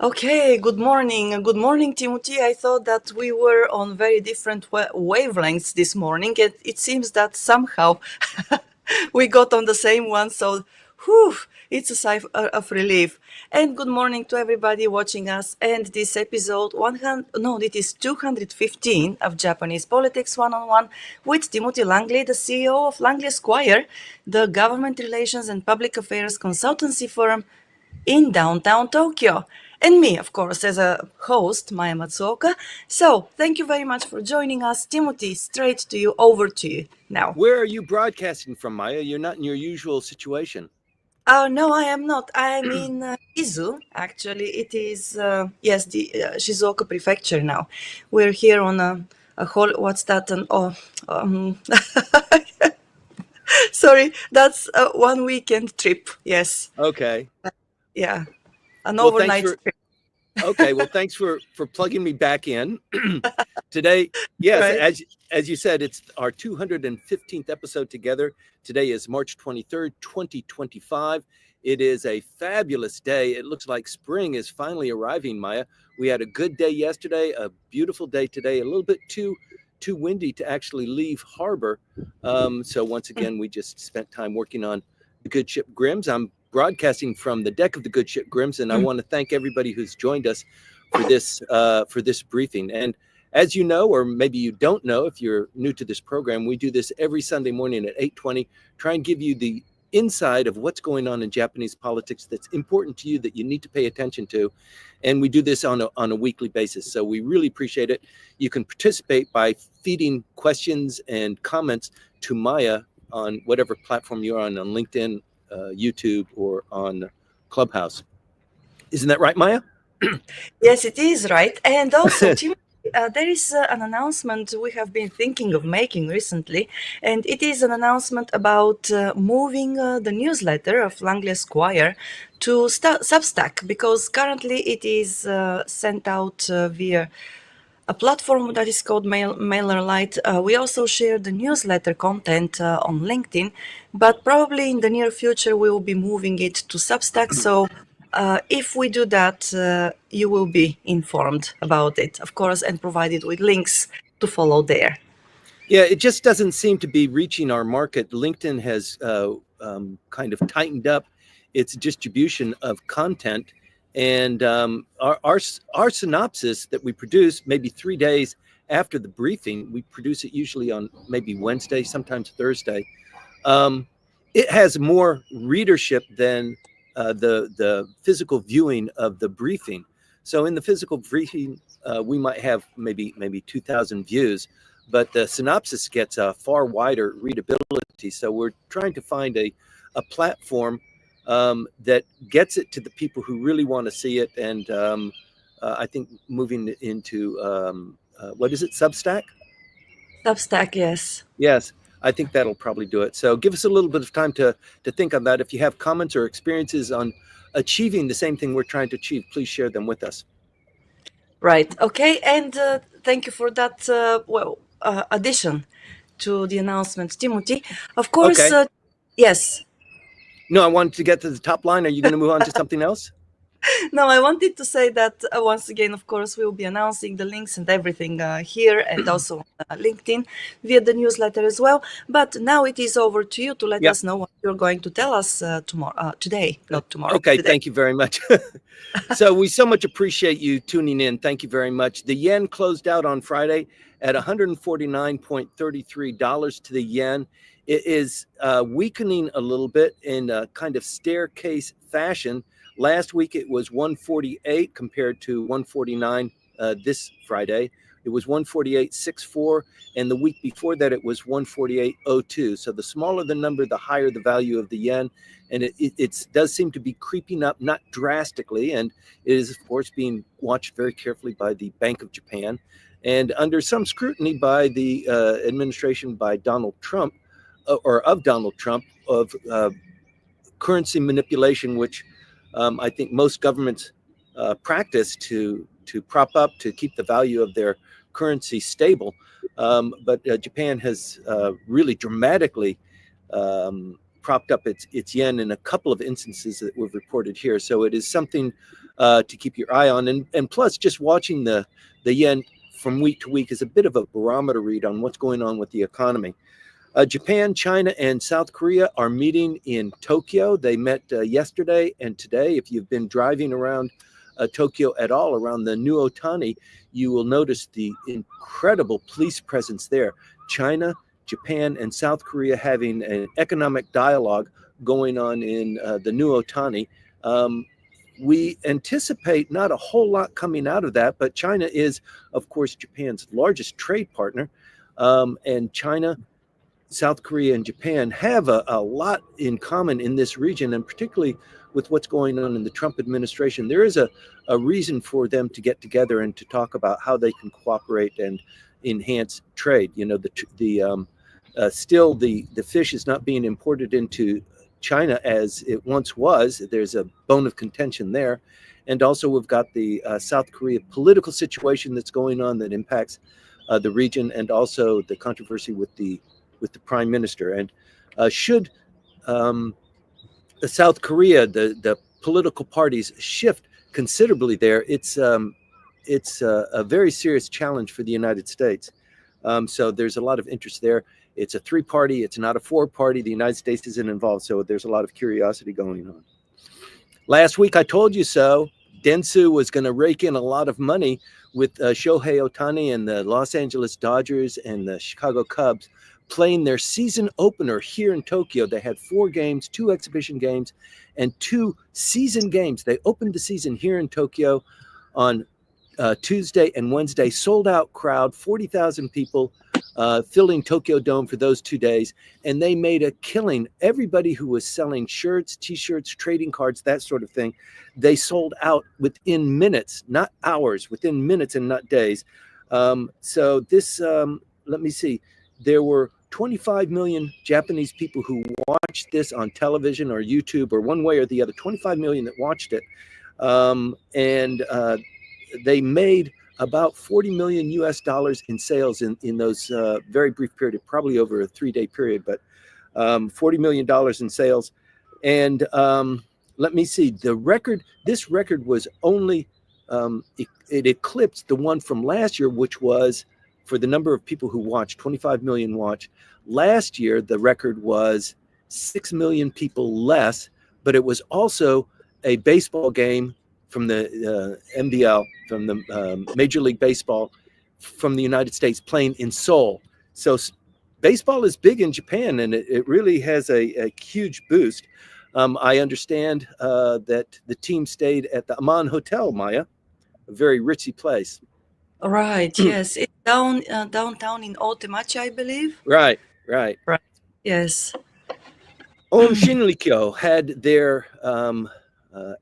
Okay, good morning. Good morning, Timothy. I thought that we were on very different wavelengths this morning. It seems that somehow we got on the same one. So, whew, it's a sigh of relief. And good morning to everybody watching us. And this episode 100, no, it is 215 of Japanese Politics One-on-One with Timothy Langley, the CEO of Langley Esquire, the government relations and public affairs consultancy firm in downtown Tokyo. And me, of course, as a host, Maya Matsuoka. So, thank you very much for joining us. Timothy, straight to you, over to you now. Where are you broadcasting from, Maya? You're not in your usual situation. Oh, no, I am not. I am in Izu, actually. It is, yes, the Shizuoka prefecture now. We're here on a whole, what's that? Um, sorry, that's a 1 weekend trip. Yes. Okay. Yeah. An Well, overnight trip. Okay. Well, thanks for plugging me back in today. Yes, Right. as you said, it's our 215th episode together. Today is March 23rd, 2025. It is a fabulous day. It looks like spring is finally arriving, Maya. We had a good day yesterday, a beautiful day today, a little bit too windy to actually leave harbor. So once again, we just spent time working on the good ship Grimm's. I'm broadcasting from the deck of the good ship Grimm's, and I want to thank everybody who's joined us for this briefing. And as you know, or maybe you don't know if you're new to this program, we do this every Sunday morning at 8:20, try and give you the inside of what's going on in Japanese politics that's important to you, that you need to pay attention to. And we do this on a weekly basis. So we really appreciate it. You can participate by feeding questions and comments to Maya on whatever platform you're on LinkedIn, YouTube, or on Clubhouse. Isn't that right, Maya? Yes, it is right. And also, Tim, there is an announcement we have been thinking of making recently, and it is an announcement about moving the newsletter of Langley Esquire to Substack, because currently it is sent out via a platform that is called MailerLite. We also share the newsletter content on LinkedIn, but probably in the near future we will be moving it to Substack. So if we do that, you will be informed about it, of course, and provided with links to follow there. Yeah, it just doesn't seem to be reaching our market. LinkedIn has kind of tightened up its distribution of content, and our synopsis that we produce maybe 3 days after the briefing, we produce it usually on maybe Wednesday, sometimes Thursday. It has more readership than the physical viewing of the briefing. So in the physical briefing, we might have maybe 2,000 views, but the synopsis gets a far wider readability. So we're trying to find a platform that gets it to the people who really want to see it. And I think moving into, what is it, Substack? Substack, yes. Yes, I think that'll probably do it. So give us a little bit of time to think on that. If you have comments or experiences on achieving the same thing we're trying to achieve, please share them with us. Right. Okay. And thank you for that, addition to the announcement, Timothy. Of course, Okay. Yes. No, I wanted to get to the top line. Are you going to move on to something else? No, I wanted to say that once again, of course, we will be announcing the links and everything here, and also LinkedIn via the newsletter as well. But now it is over to you to let Yep. us know what you're going to tell us today, not tomorrow. Okay, Today. thank you very much. So we so much appreciate you tuning in. Thank you very much. The yen closed out on Friday at $149.33 to the yen. It is weakening a little bit in a kind of staircase fashion. Last week it was 148 compared to 149 this Friday. It was 148.64, and the week before that it was 148.02. So the smaller the number, the higher the value of the yen, and it does seem to be creeping up, not drastically, and it is of course being watched very carefully by the Bank of Japan, and under some scrutiny by the administration by Donald Trump, or of Donald Trump, of currency manipulation, which I think most governments practice to prop up, to keep the value of their currency stable. But Japan has really dramatically propped up its yen in a couple of instances that we've reported here. So it is something to keep your eye on. And plus, just watching the yen from week to week is a bit of a barometer read on what's going on with the economy. Japan, China, and South Korea are meeting in Tokyo. They met yesterday and today. If you've been driving around Tokyo at all, around the New Otani, you will notice the incredible police presence there. China, Japan, and South Korea having an economic dialogue going on in the New Otani. We anticipate not a whole lot coming out of that, but China is, of course, Japan's largest trade partner. And China, South Korea, and Japan have a lot in common in this region, and particularly with what's going on in the Trump administration. There is a reason for them to get together and to talk about how they can cooperate and enhance trade. You know, still the fish is not being imported into China as it once was. There's a bone of contention there. And also we've got the South Korea political situation that's going on that impacts the region, and also the controversy with the prime minister. And should South Korea, the political parties shift considerably there, it's a very serious challenge for the United States. So there's a lot of interest there. It's a 3-party, it's not a 4-party. The United States isn't involved, so there's a lot of curiosity going on. Last week, I told you so. Dentsu was going to rake in a lot of money with Shohei Ohtani and the Los Angeles Dodgers and the Chicago Cubs playing their season opener here in Tokyo. They had 4 games, 2 exhibition games, and 2 season games. They opened the season here in Tokyo on Tuesday and Wednesday. Sold out crowd, 40,000 people filling Tokyo Dome for those 2 days. And they made a killing. Everybody who was selling shirts, T-shirts, trading cards, that sort of thing, they sold out within minutes, not hours, within minutes and not days. So this, let me see, there were 25 million Japanese people who watched this on television or YouTube or one way or the other, 25 million that watched it. And they made about 40 million US dollars in sales in those very brief period, probably over a 3-day period, but $40 million in sales. And let me see, this record was only, it eclipsed the one from last year, which was for the number of people who watched, 25 million watch. Last year, the record was 6 million people less, but it was also a baseball game from the MBL, from the Major League Baseball from the United States playing in Seoul. So baseball is big in Japan, and it really has a huge boost. I understand that the team stayed at the Aman Hotel, Maya, a very ritzy place. Right, yes. It's downtown in Otemachi, I believe. Right. Yes. Om Shinrikyo had their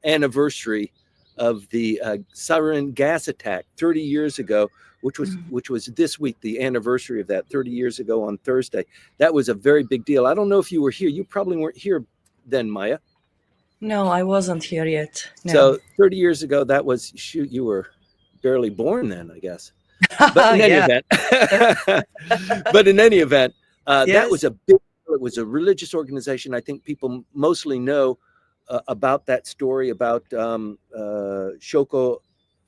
anniversary of the sarin gas attack 30 years ago, which was this week, the anniversary of that, 30 years ago on Thursday. That was a very big deal. I don't know if you were here. You probably weren't here then, Maya. No, I wasn't here yet. No. So 30 years ago, that was, shoot, you were barely born then, I guess. But in any event, Yes. that was a big, it was a religious organization. I think people mostly know about that story, about Shoko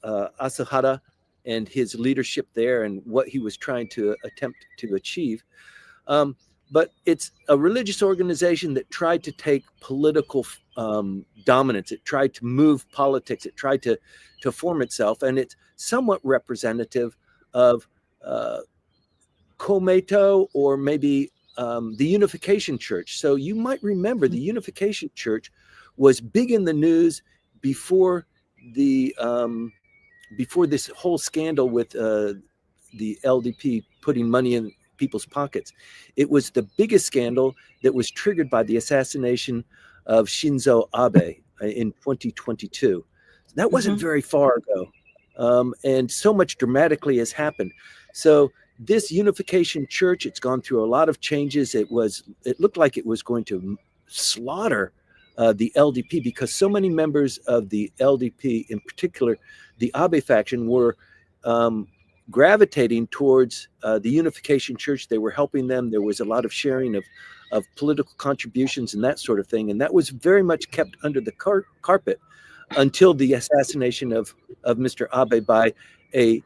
Asahara and his leadership there and what he was trying to attempt to achieve. But it's a religious organization that tried to take political dominance. It tried to move politics. It tried to form itself. And it's somewhat representative of Komeito, or maybe the Unification Church. So you might remember the Unification Church was big in the news before the before this whole scandal with the LDP putting money in people's pockets. It was the biggest scandal that was triggered by the assassination of Shinzo Abe in 2022. That wasn't very far ago. And so much dramatically has happened. So this Unification Church, it's gone through a lot of changes. It looked like it was going to slaughter the LDP, because so many members of the LDP, in particular the Abe faction, were gravitating towards the Unification Church. They were helping them. There was a lot of sharing of political contributions and that sort of thing. And that was very much kept under the carpet. until the assassination of Mr. Abe by a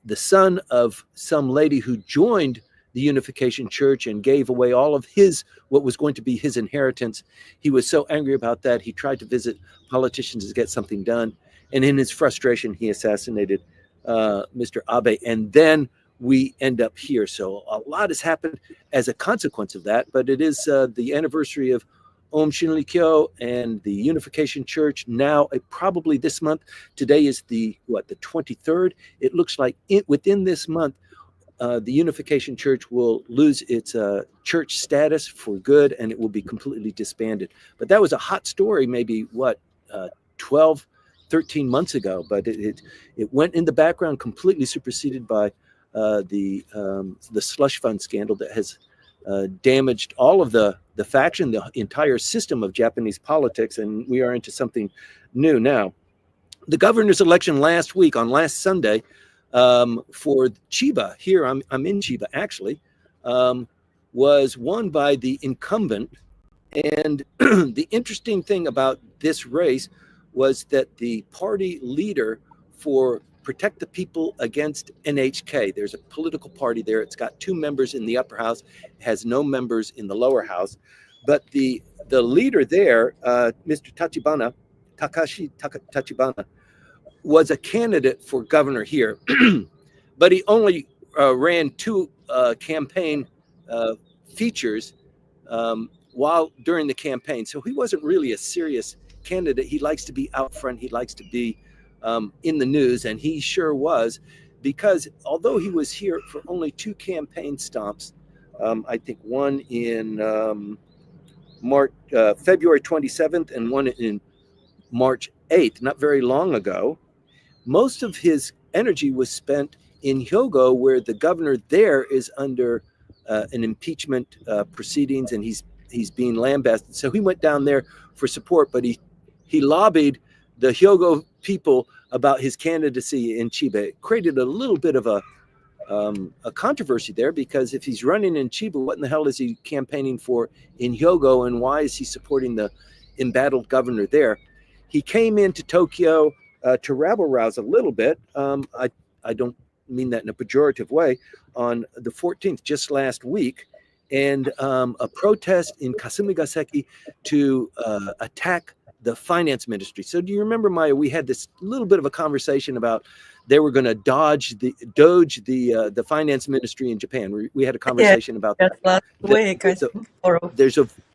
the son of some lady who joined the Unification Church and gave away all of his, what was going to be his inheritance. He was so angry about that, he tried to visit politicians to get something done. And in his frustration, he assassinated Mr. Abe. And then we end up here. So a lot has happened as a consequence of that, but it is the anniversary of Om Shinrikyo and the Unification Church now, probably this month. Today is the 23rd. It looks like within this month, the Unification Church will lose its church status for good, and it will be completely disbanded. But that was a hot story maybe, 12, 13 months ago. But it went in the background, completely superseded by the slush fund scandal that has damaged all of the faction, the entire system of Japanese politics, and we are into something new now. The governor's election last Sunday, for Chiba, here I'm in Chiba actually, was won by the incumbent. And the interesting thing about this race was that the party leader for Protect the People Against NHK, there's a political party there. It's got 2 members in the upper house, has no members in the lower house. But the leader there, Mr. Takashi Tachibana, was a candidate for governor here, but he only ran 2 campaign features while during the campaign. So he wasn't really a serious candidate. He likes to be out front. He likes to be in the news, and he sure was, because although he was here for only 2 campaign stops, I think one in February 27th and one in March 8th, not very long ago, most of his energy was spent in Hyogo, where the governor there is under an impeachment proceedings, and he's being lambasted. So he went down there for support, but he lobbied the Hyogo people about his candidacy in Chiba. It created a little bit of a controversy there, because if he's running in Chiba, what in the hell is he campaigning for in Hyogo, and why is he supporting the embattled governor there? He came into Tokyo to rabble-rouse a little bit. I don't mean that in a pejorative way. On the 14th, just last week, and a protest in Kasumigaseki to attack the finance ministry. So do you remember, Maya, we had this little bit of a conversation about they were going to doge the finance ministry in Japan. We had a conversation about that. Last week,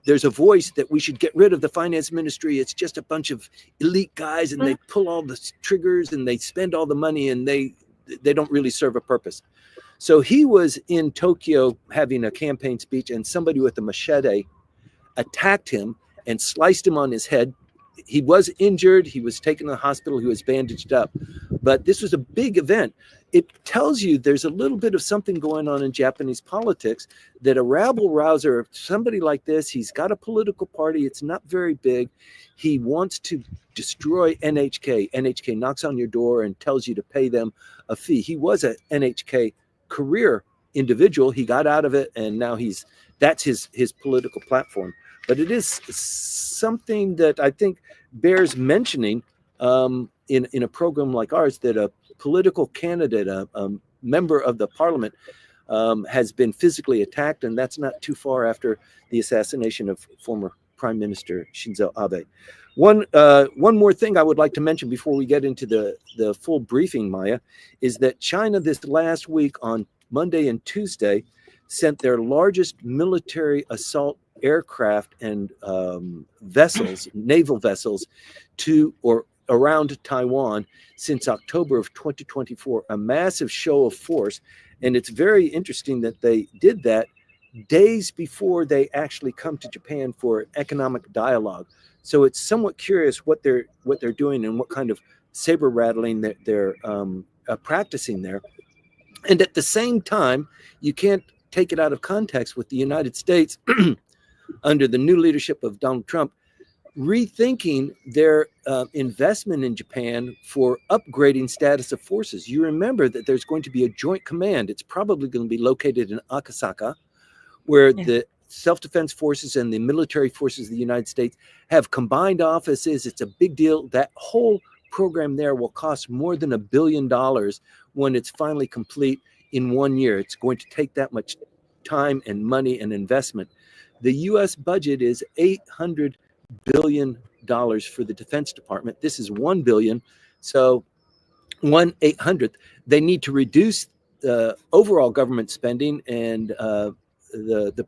There's a voice that we should get rid of the finance ministry. It's just a bunch of elite guys, and they pull all the triggers and they spend all the money, and they don't really serve a purpose. So he was in Tokyo having a campaign speech, and somebody with a machete attacked him and sliced him on his head. He was injured. He was taken to the hospital. He was bandaged up. But this was a big event. It tells you there's a little bit of something going on in Japanese politics, that a rabble-rouser, somebody like this, he's got a political party. It's not very big. He wants to destroy NHK. NHK knocks on your door and tells you to pay them a fee. He was an NHK career individual. He got out of it, and now that's his political platform. But it is something that I think bears mentioning in a program like ours, that a political candidate, a member of the parliament, has been physically attacked, and that's not too far after the assassination of former Prime Minister Shinzo Abe. One more thing I would like to mention before we get into the full briefing, Maya, is that China this last week on Monday and Tuesday sent their largest military assault aircraft and vessels, naval vessels, to or around Taiwan since October of 2024, a massive show of force. And it's very interesting that they did that days before they actually come to Japan for economic dialogue. So it's somewhat curious what they're doing and what kind of saber rattling that they're practicing there. And at the same time, you can't take it out of context with the United States under the new leadership of Donald Trump rethinking their investment in Japan for upgrading status of forces. You remember that there's going to be a joint command. It's probably going to be located in Akasaka, where the self-defense forces and the military forces of the United States have combined offices. It's a big deal. That whole program there will cost more than $1 billion when it's finally complete in 1 year. It's going to take that much time and money and investment. The U.S. budget is $800 billion for the Defense Department. This is $1 billion. So 1/800th. They need to reduce the overall government spending, and the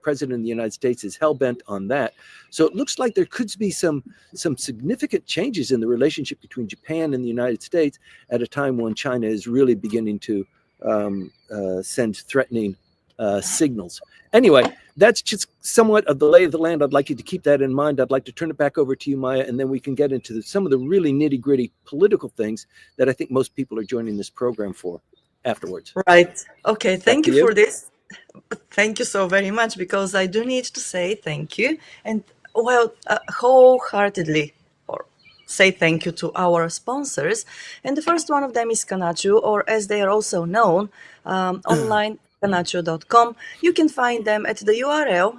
president of the United States is hell bent on that. So it looks like there could be some significant changes in the relationship between Japan and the United States at a time when China is really beginning to send threatening signals. Anyway, that's just somewhat of the lay of the land. I'd like you to keep that in mind. I'd like to turn it back over to you, Maya, and then we can get into some of the really nitty-gritty political things that I think most people are joining this program for afterwards. Right. Okay. Back Thank to you you. for this. Thank you so very much, because I do need to say thank you, and wholeheartedly, or say thank you to our sponsors. And the first one of them is Kanchu, or as they are also known, online Kanchu.com. You can find them at the URL,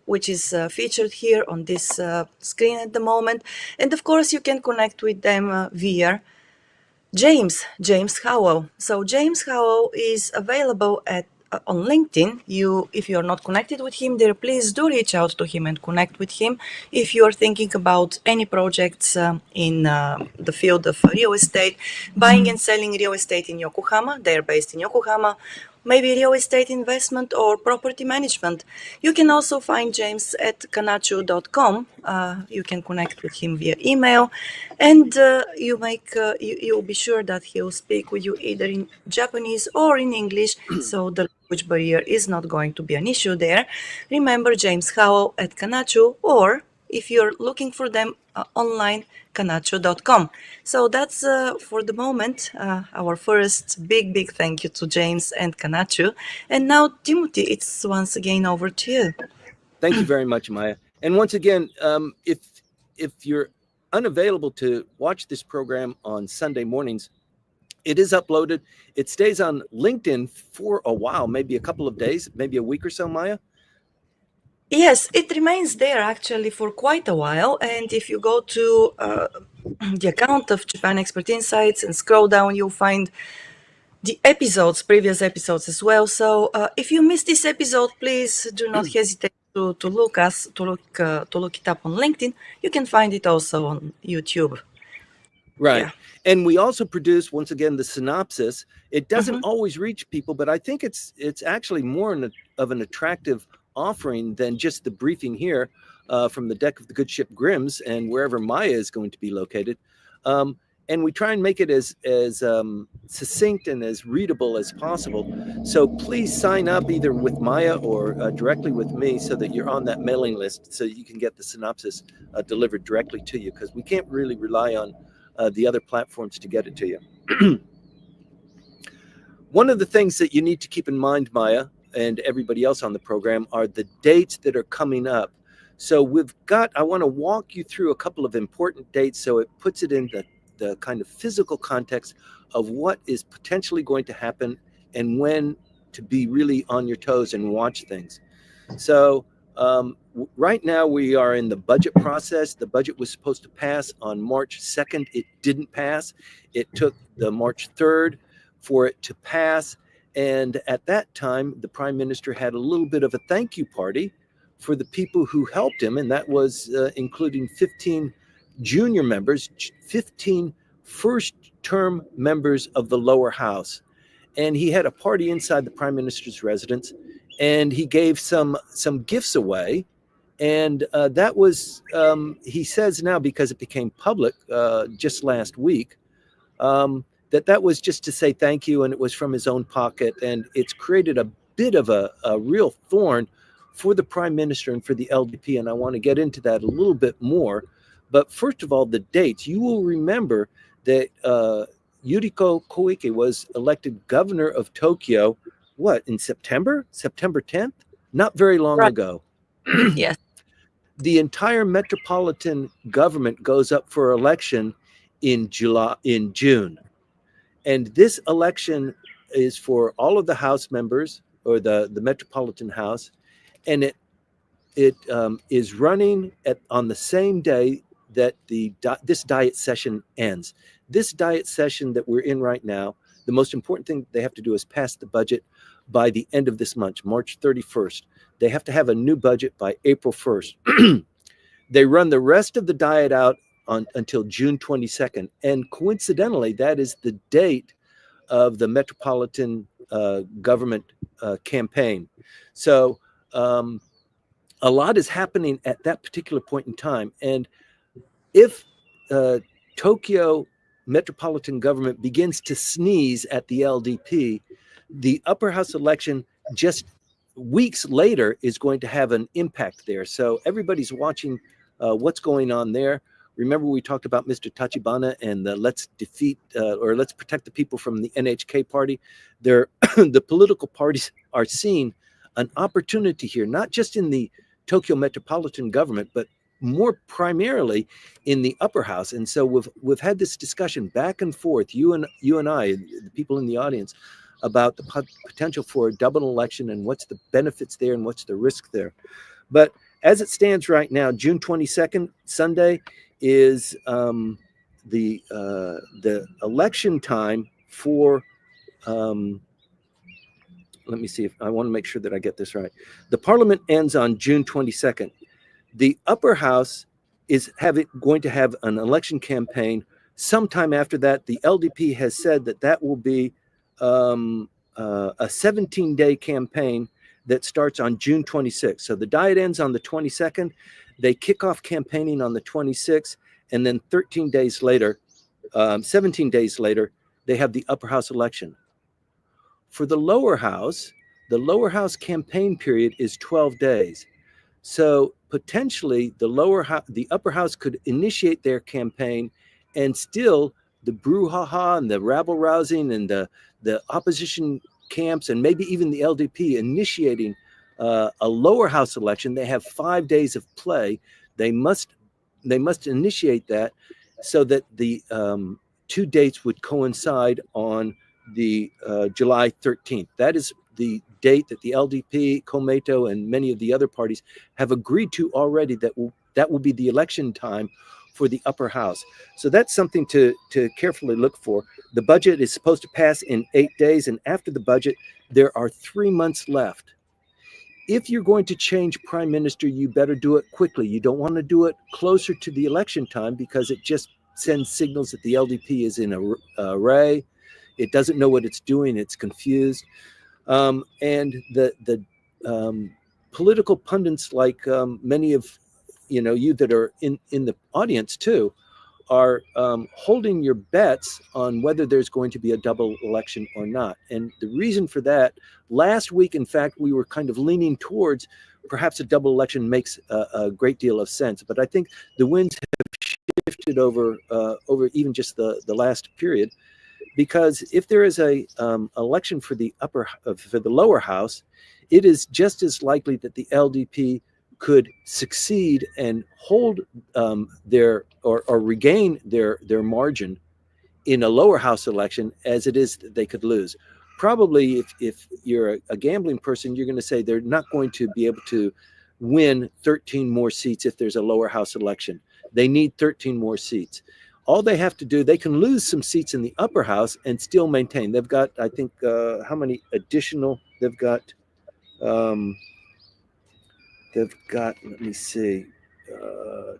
which is featured here on this screen at the moment. And of course, you can connect with them via James Howell. So James Howell is available on LinkedIn. If you are not connected with him there, please do reach out to him and connect with him. If you are thinking about any projects in the field of real estate, buying and selling real estate in Yokohama, they are based in Yokohama, maybe real estate investment or property management. You can also find James at Kanchu.com. You can connect with him via email, and you'll be sure that he'll speak with you either in Japanese or in English, so the language barrier is not going to be an issue there. Remember, James Howell at Kanchu, or if you're looking for them online, Kanchu.com. So that's for the moment our first big thank you to James and Kanchu. And now, Timothy, it's once again over to you. Thank you very much, Maya. And once again, if you're unavailable to watch this program on Sunday mornings, it is uploaded. It stays on LinkedIn for a while, maybe a couple of days, maybe a week or so, Maya. Yes, it remains there actually for quite a while. And if you go to the account of Japan Expert Insights and scroll down, you'll find the previous episodes as well. So if you missed this episode, please do not hesitate to look it up on LinkedIn. You can find it also on YouTube. Right. Yeah. And we also produce, once again, the synopsis. It doesn't always reach people, but I think it's actually more of an attractive offering than just the briefing here from the deck of the good ship Grimm's and wherever Maya is going to be located. And we try and make it as succinct and as readable as possible. So please sign up either with Maya or directly with me so that you're on that mailing list so you can get the synopsis delivered directly to you, because we can't really rely on the other platforms to get it to you. One of the things that you need to keep in mind, Maya, and everybody else on the program, are the dates that are coming up. So I want to walk you through a couple of important dates so it puts it in the kind of physical context of what is potentially going to happen and when to be really on your toes and watch things. So right now we are in the budget process. The budget was supposed to pass on March 2nd. It didn't pass. It took the March 3rd for it to pass. And at that time, the prime minister had a little bit of a thank you party for the people who helped him. And that was including 15 junior members, 15 first-term members of the lower house. And he had a party inside the prime minister's residence, and he gave some gifts away. And that was, he says now, because it became public just last week, that was just to say thank you, and it was from his own pocket. And it's created a bit of a real thorn for the prime minister and for the LDP. And I want to get into that a little bit more. But first of all, the dates. You will remember that Yuriko Koike was elected governor of Tokyo, in September 10th? Not very long ago. Yes. The entire metropolitan government goes up for election in June. And this election is for all of the House members, or the Metropolitan House. and it is running on the same day that this diet session ends. This diet session that we're in right now, the most important thing they have to do is pass the budget by the end of this month, March 31st. They have to have a new budget by April 1st. They run the rest of the diet out until June 22nd. And coincidentally, that is the date of the metropolitan government campaign. So a lot is happening at that particular point in time. And if Tokyo metropolitan government begins to sneeze at the LDP, the upper house election just weeks later is going to have an impact there. So everybody's watching what's going on there. Remember, we talked about Mr. Tachibana and the let's protect the people from the NHK party. The political parties are seeing an opportunity here, not just in the Tokyo metropolitan government, but more primarily in the upper house. And so we've had this discussion back and forth, you and I, the people in the audience, about the potential for a double election and what's the benefits there and what's the risk there. But as it stands right now, June 22nd, Sunday, is the election time for, let me see if I want to make sure that I get this right. The parliament ends on June 22nd. The upper house is going to have an election campaign sometime after that. The LDP has said that will be a 17-day campaign that starts on June 26th. So the diet ends on the 22nd. They kick off campaigning on the 26th, and then 17 days later, they have the upper house election. For the lower house campaign period is 12 days. So potentially the upper house could initiate their campaign, and still the brouhaha and the rabble rousing and the opposition camps and maybe even the LDP initiating a lower house election. They have 5 days of play. They must initiate that so that the two dates would coincide on the July 13th. That is the date that the LDP, Komeito, and many of the other parties have agreed to already, that will be the election time for the upper house. So that's something to carefully look for. The budget is supposed to pass in 8 days, and after the budget, there are 3 months left. If you're going to change prime minister, you better do it quickly. You don't want to do it closer to the election time, because it just sends signals that the LDP is in a array. It doesn't know what it's doing. It's confused. And the political pundits, like many of you that are in the audience too, are holding your bets on whether there's going to be a double election or not. And the reason for that, last week, in fact, we were kind of leaning towards perhaps a double election makes a great deal of sense. But I think the winds have shifted over even just the last period, because if there is a election for the lower house, it is just as likely that the LDP could succeed and hold their or regain their margin in a lower house election as it is that they could lose. Probably if you're a gambling person, you're going to say they're not going to be able to win 13 more seats if there's a lower house election. They need 13 more seats. All they have to do, they can lose some seats in the upper house and still maintain. They've got, I think, how many additional? They've got, let me see,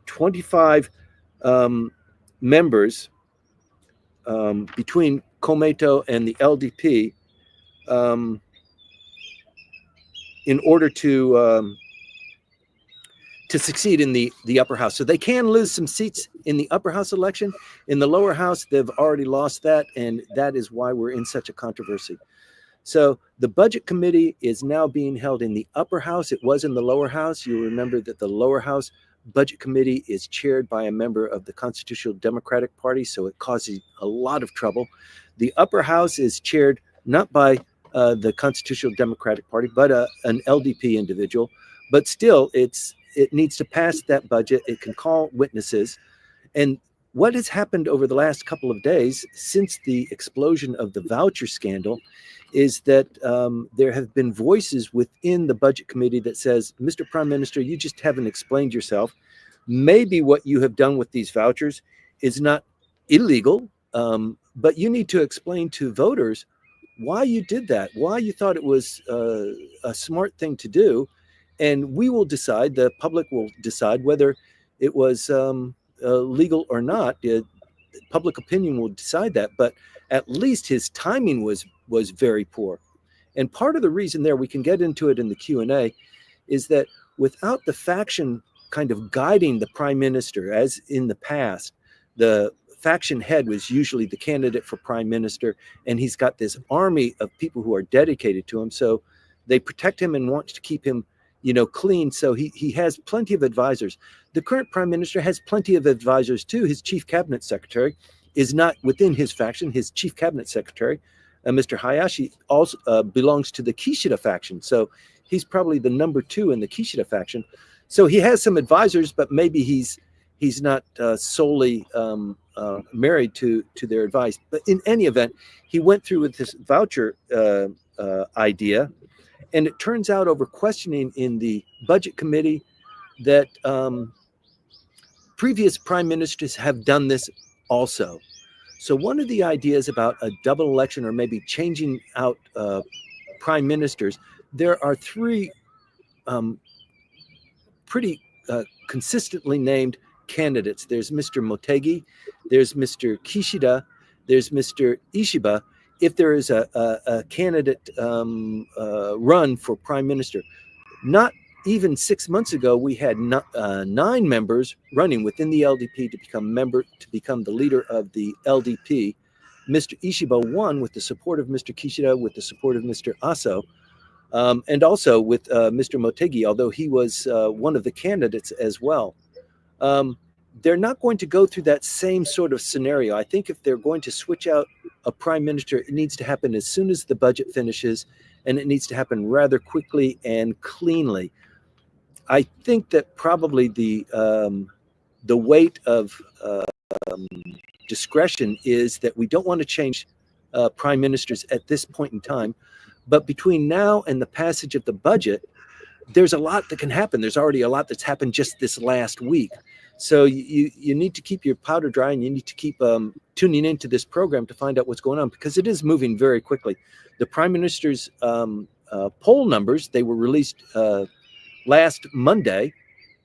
25 members between Komeito and the LDP in order to succeed in the upper house. So they can lose some seats in the upper house election. In the lower house, they've already lost that, and that is why we're in such a controversy. So the budget committee is now being held in the upper house. It was in the lower house. You remember that the lower house budget committee is chaired by a member of the Constitutional Democratic Party, so it causes a lot of trouble. The upper house is chaired not by the Constitutional Democratic Party, but an LDP individual. But still, it needs to pass that budget. It can call witnesses. And what has happened over the last couple of days since the explosion of the voucher scandal is that there have been voices within the budget committee that says, Mr. Prime Minister, you just haven't explained yourself. Maybe what you have done with these vouchers is not illegal, but you need to explain to voters why you did that, why you thought it was a smart thing to do. And we will decide, the public will decide whether it was legal or not. Public opinion will decide that, but at least his timing was very poor. And part of the reason there, we can get into it in the Q&A, is that without the faction kind of guiding the prime minister, as in the past, the faction head was usually the candidate for prime minister, and he's got this army of people who are dedicated to him. So they protect him and want to keep him, clean. So he has plenty of advisors. The current prime minister has plenty of advisors too. His chief cabinet secretary is not within his faction. His chief cabinet secretary, Mr. Hayashi, also belongs to the Kishida faction. So he's probably the number 2 in the Kishida faction. So he has some advisors, but maybe he's not solely married to their advice. But in any event, he went through with this voucher idea. And it turns out, over questioning in the budget committee, that previous prime ministers have done this also. So one of the ideas about a double election, or maybe changing out prime ministers, there are 3 pretty consistently named candidates. There's Mr. Motegi, there's Mr. Kishida, there's Mr. Ishiba. If there is a candidate run for prime minister, not even 6 months ago, we had 9 members running within the LDP to become the leader of the LDP. Mr. Ishiba won with the support of Mr. Kishida, with the support of Mr. Aso, and also with Mr. Motegi, although he was one of the candidates as well. They're not going to go through that same sort of scenario. I think if they're going to switch out a prime minister, it needs to happen as soon as the budget finishes, and it needs to happen rather quickly and cleanly. I think that probably the weight of discretion is that we don't want to change prime ministers at this point in time. But between now and the passage of the budget, there's a lot that can happen. There's already a lot that's happened just this last week. So you need to keep your powder dry, and you need to keep tuning into this program to find out what's going on, because it is moving very quickly. The prime minister's poll numbers, they were released last Monday,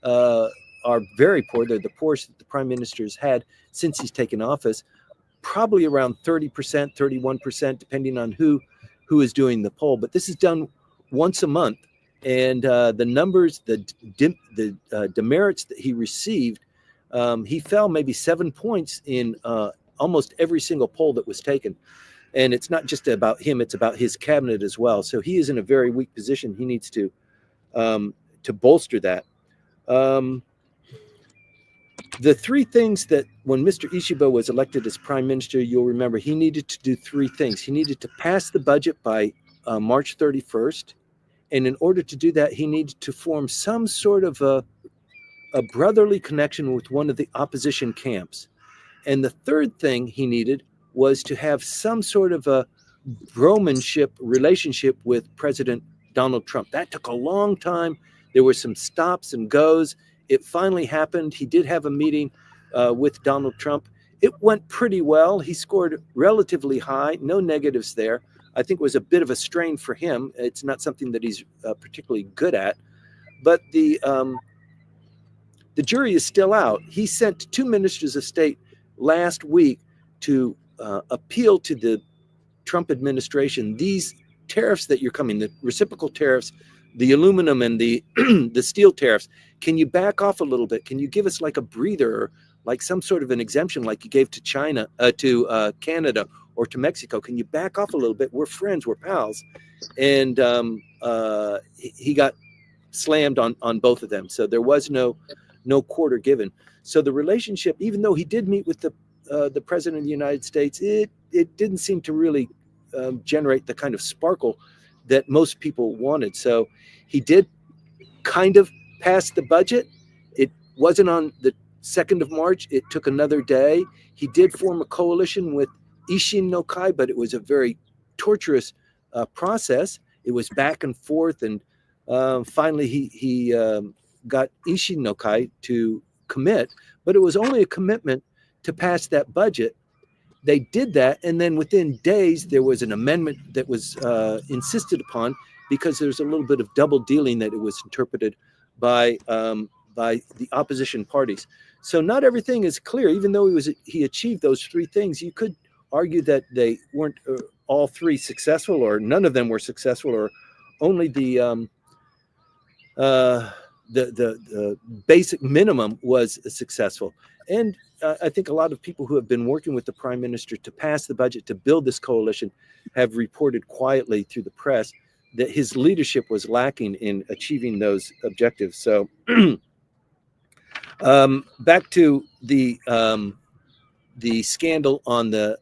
are very poor. They're the poorest that the prime minister's had since he's taken office, probably around 30%, 31%, depending on who is doing the poll. But this is done once a month. And the numbers, the demerits that he received, he fell maybe 7 points in almost every single poll that was taken. And it's not just about him, it's about his cabinet as well. So he is in a very weak position. He needs to bolster that. The 3 things that when Mr. Ishiba was elected as prime minister, you'll remember he needed to do 3 things. He needed to pass the budget by March 31st. And in order to do that, he needed to form some sort of a brotherly connection with one of the opposition camps. And the 3rd thing he needed was to have some sort of a bromanship relationship with President Donald Trump. That took a long time. There were some stops and goes. It finally happened. He did have a meeting with Donald Trump. It went pretty well. He scored relatively high, no negatives there. I think it was a bit of a strain for him. It's not something that he's particularly good at. But the jury is still out. He sent 2 ministers of state last week to appeal to the Trump administration. These tariffs that you're coming, the reciprocal tariffs, the aluminum and the the steel tariffs, can you back off a little bit? Can you give us like a breather, or like some sort of an exemption like you gave to China, to Canada, or to Mexico? Can you back off a little bit? We're friends, we're pals. And he got slammed on both of them. So there was no quarter given. So the relationship, even though he did meet with the president of the United States, it didn't seem to really generate the kind of sparkle that most people wanted. So he did kind of pass the budget. It wasn't on the 2nd of March, it took another day. He did form a coalition with Isshin no Kai, but it was a very torturous process. It was back and forth, and finally he got Isshin no Kai to commit, but it was only a commitment to pass that budget. They did that, and then within days there was an amendment that was insisted upon, because there's a little bit of double dealing that it was interpreted by the opposition parties. So not everything is clear. Even though he achieved those three things, you could argue that they weren't all three successful, or none of them were successful, or only the basic minimum was successful. And I think a lot of people who have been working with the prime minister to pass the budget, to build this coalition, have reported quietly through the press that his leadership was lacking in achieving those objectives. So back to the scandal on the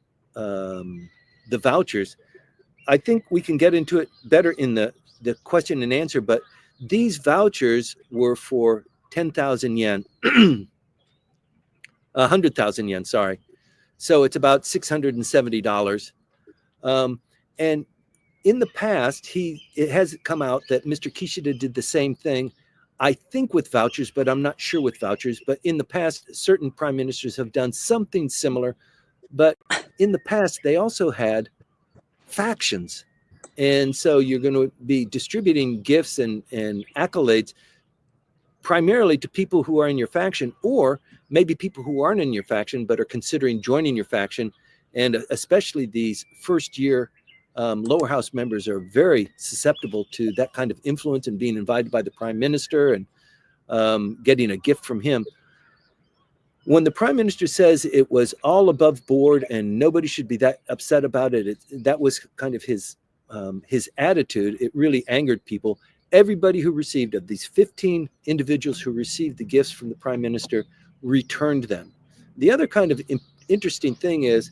vouchers. I think we can get into it better in the question and answer, but these vouchers were for 10,000 yen, 100,000 yen, sorry. So it's about $670. And in the past, it has come out that Mr. Kishida did the same thing, I think with vouchers, but I'm not sure with vouchers. But in the past, certain prime ministers have done something similar. But in the past, they also had factions. And so you're going to be distributing gifts and accolades primarily to people who are in your faction, or maybe people who aren't in your faction but are considering joining your faction. And especially these first-year lower house members are very susceptible to that kind of influence and being invited by the prime minister and getting a gift from him. When the prime minister says it was all above board and nobody should be that upset about it, that was kind of his attitude. It really angered people. Everybody who received, of these 15 individuals who received the gifts from the prime minister, returned them. The other kind of interesting thing is,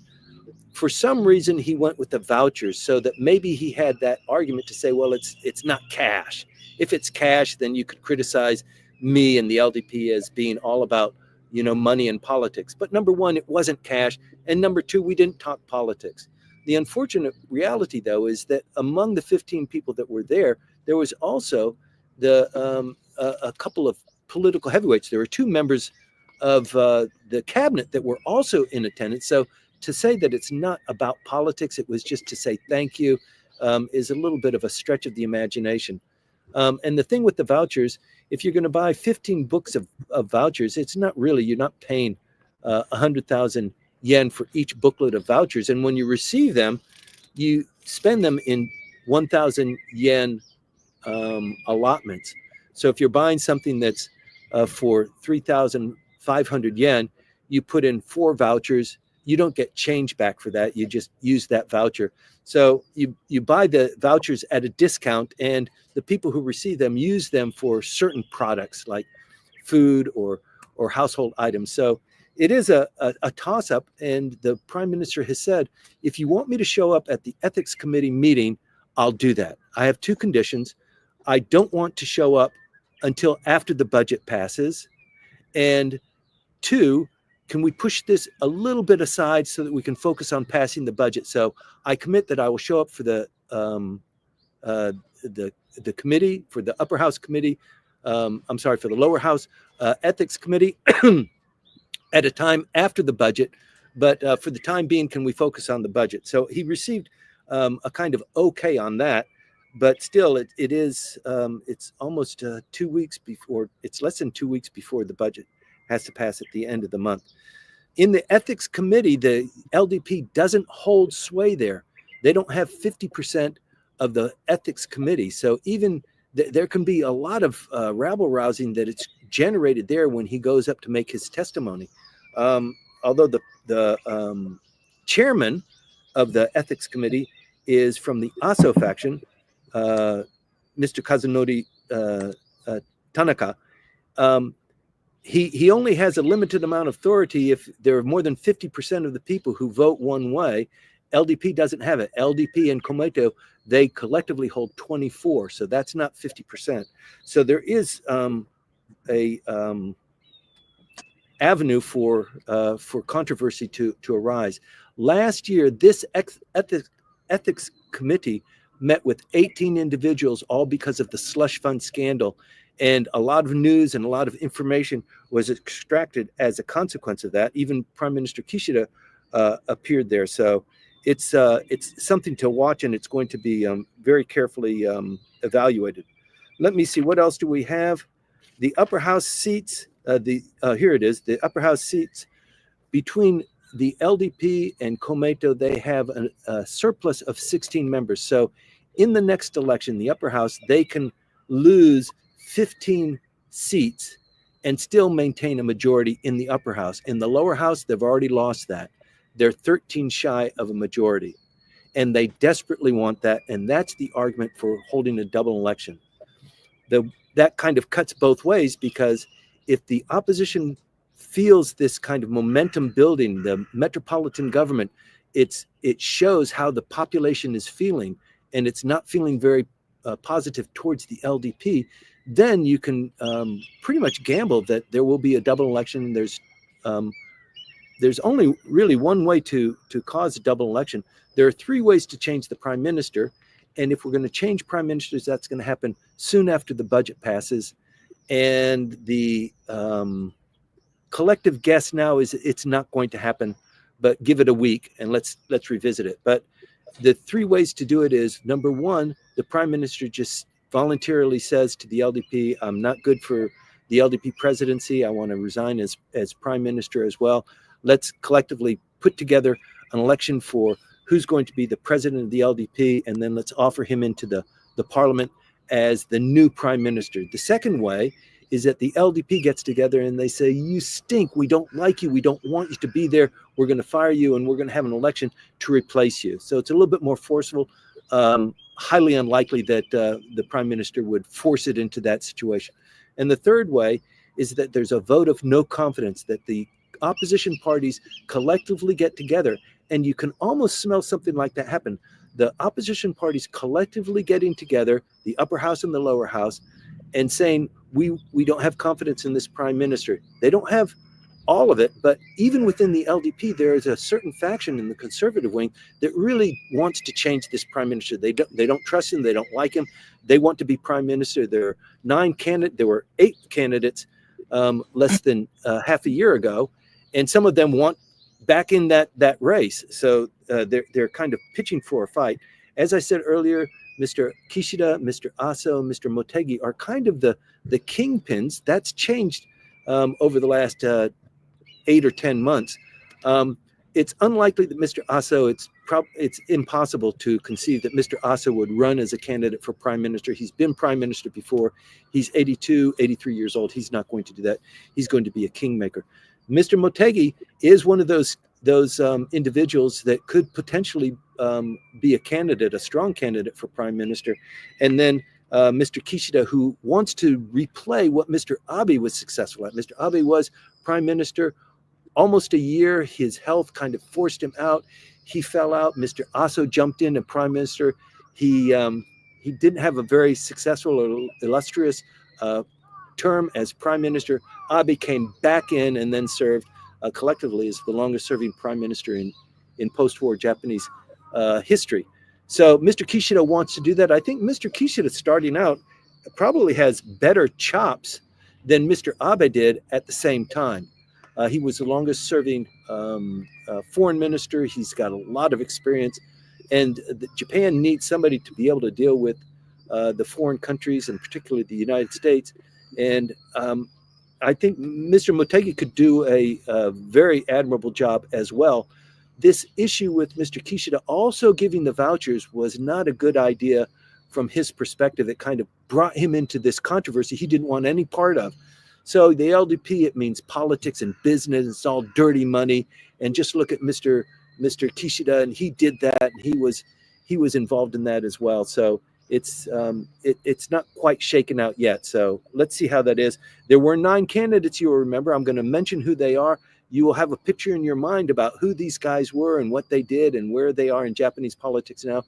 for some reason, he went with the vouchers, so that maybe he had that argument to say, well, it's not cash. If it's cash, then you could criticize me and the LDP as being all about, money and politics. But number one, it wasn't cash. And number two, we didn't talk politics. The unfortunate reality, though, is that among the 15 people that were there was also a couple of political heavyweights. There were two members of the cabinet that were also in attendance. So to say that it's not about politics, it was just to say thank you, is a little bit of a stretch of the imagination. And the thing with the vouchers, if you're going to buy 15 books of vouchers, it's not really, you're not paying 100,000 yen for each booklet of vouchers. And when you receive them, you spend them in 1,000 yen allotments. So if you're buying something that's for 3,500 yen, you put in 4 vouchers. You don't get change back for that. You just use that voucher. So you buy the vouchers at a discount, and the people who receive them use them for certain products like food or household items. So it is a toss-up, and the prime minister has said, if you want me to show up at the ethics committee meeting, I'll do that. I have 2 conditions. I don't want to show up until after the budget passes. And 2, can we push this a little bit aside so that we can focus on passing the budget? So I commit that I will show up for the committee, for the upper house committee. For the lower house ethics committee at a time after the budget. But for the time being, can we focus on the budget? So he received a kind of okay on that. But still, it's almost 2 weeks before, it's less than 2 weeks before the budget has to pass at the end of the month. In the ethics committee, the LDP doesn't hold sway there. They don't have 50% of the ethics committee. So even there can be a lot of rabble-rousing that it's generated there when he goes up to make his testimony. Although the chairman of the ethics committee is from the Aso faction, Mr. Kazunori Tanaka. He only has a limited amount of authority if there are more than 50% of the people who vote one way. LDP doesn't have it. LDP and Komeito, they collectively hold 24, so that's not 50%. So there is avenue for controversy to arise. Last year, this ethics committee met with 18 individuals, all because of the slush fund scandal. And a lot of news and a lot of information was extracted as a consequence of that. Even Prime Minister Kishida appeared there. So it's something to watch, and it's going to be very carefully evaluated. Let me see, what else do we have? The upper house seats, here it is, the upper house seats between the LDP and Komeito, they have a surplus of 16 members. So in the next election, the upper house, they can lose 15 seats and still maintain a majority in the upper house. In the lower house, they've already lost that. They're 13 shy of a majority, and they desperately want that. And that's the argument for holding a double election. That kind of cuts both ways, because if the opposition feels this kind of momentum building, the metropolitan government, it shows how the population is feeling, and it's not feeling very positive towards the LDP, then you can pretty much gamble that there will be a double election. There's only really one way to cause a double election. There are three ways to change the prime minister. And if we're going to change prime ministers, that's going to happen soon after the budget passes. And the collective guess now is it's not going to happen, but give it a week and let's revisit it. But the three ways to do it is, number one, the prime minister just voluntarily says to the LDP, I'm not good for the LDP presidency. I want to resign as prime minister as well. Let's collectively put together an election for who's going to be the president of the LDP, and then let's offer him into the parliament as the new prime minister. The second way is that the LDP gets together and they say, you stink, we don't like you, we don't want you to be there, we're going to fire you, and we're going to have an election to replace you. So it's a little bit more forceful, highly unlikely that the prime minister would force it into that situation. And the third way is that there's a vote of no confidence, that the opposition parties collectively get together, and you can almost smell something like that happen. The opposition parties collectively getting together, the upper house and the lower house, and saying, we don't have confidence in this prime minister. They don't have all of it, but even within the LDP, there is a certain faction in the conservative wing that really wants to change this prime minister. They don't trust him. They don't like him. They want to be prime minister. There were 8 candidates less than half a year ago, and some of them want back in that race. So they're kind of pitching for a fight. As I said earlier, Mr. Kishida, Mr. Aso, Mr. Motegi are kind of the kingpins. That's changed over the last 8 or 10 months. It's unlikely that Mr. Aso, it's impossible to conceive that Mr. Aso would run as a candidate for prime minister. He's been prime minister before. He's 82, 83 years old. He's not going to do that. He's going to be a kingmaker. Mr. Motegi is one of those individuals that could potentially be a candidate, a strong candidate for prime minister. And then Mr. Kishida, who wants to replay what Mr. Abe was successful at. Mr. Abe was prime minister almost a year. His health kind of forced him out. He fell out. Mr. Aso jumped in as prime minister. He didn't have a very successful or illustrious term as prime minister. Abe came back in and then served collectively as the longest serving prime minister in post-war Japanese history. So Mr. Kishida wants to do that. I think Mr. Kishida, starting out, probably has better chops than Mr. Abe did at the same time. He was the longest serving foreign minister. He's got a lot of experience, and Japan needs somebody to be able to deal with the foreign countries, and particularly the United States. And I think Mr. Motegi could do a very admirable job as well. This issue with Mr. Kishida also giving the vouchers was not a good idea from his perspective. It kind of brought him into this controversy he didn't want any part of. So the LDP, it means politics and business. It's all dirty money. And just look at Mr. Kishida, and he did that. And he was involved in that as well. So it's not quite shaken out yet. So let's see how that is. There were 9 candidates, you will remember. I'm going to mention who they are. You will have a picture in your mind about who these guys were and what they did and where they are in Japanese politics now.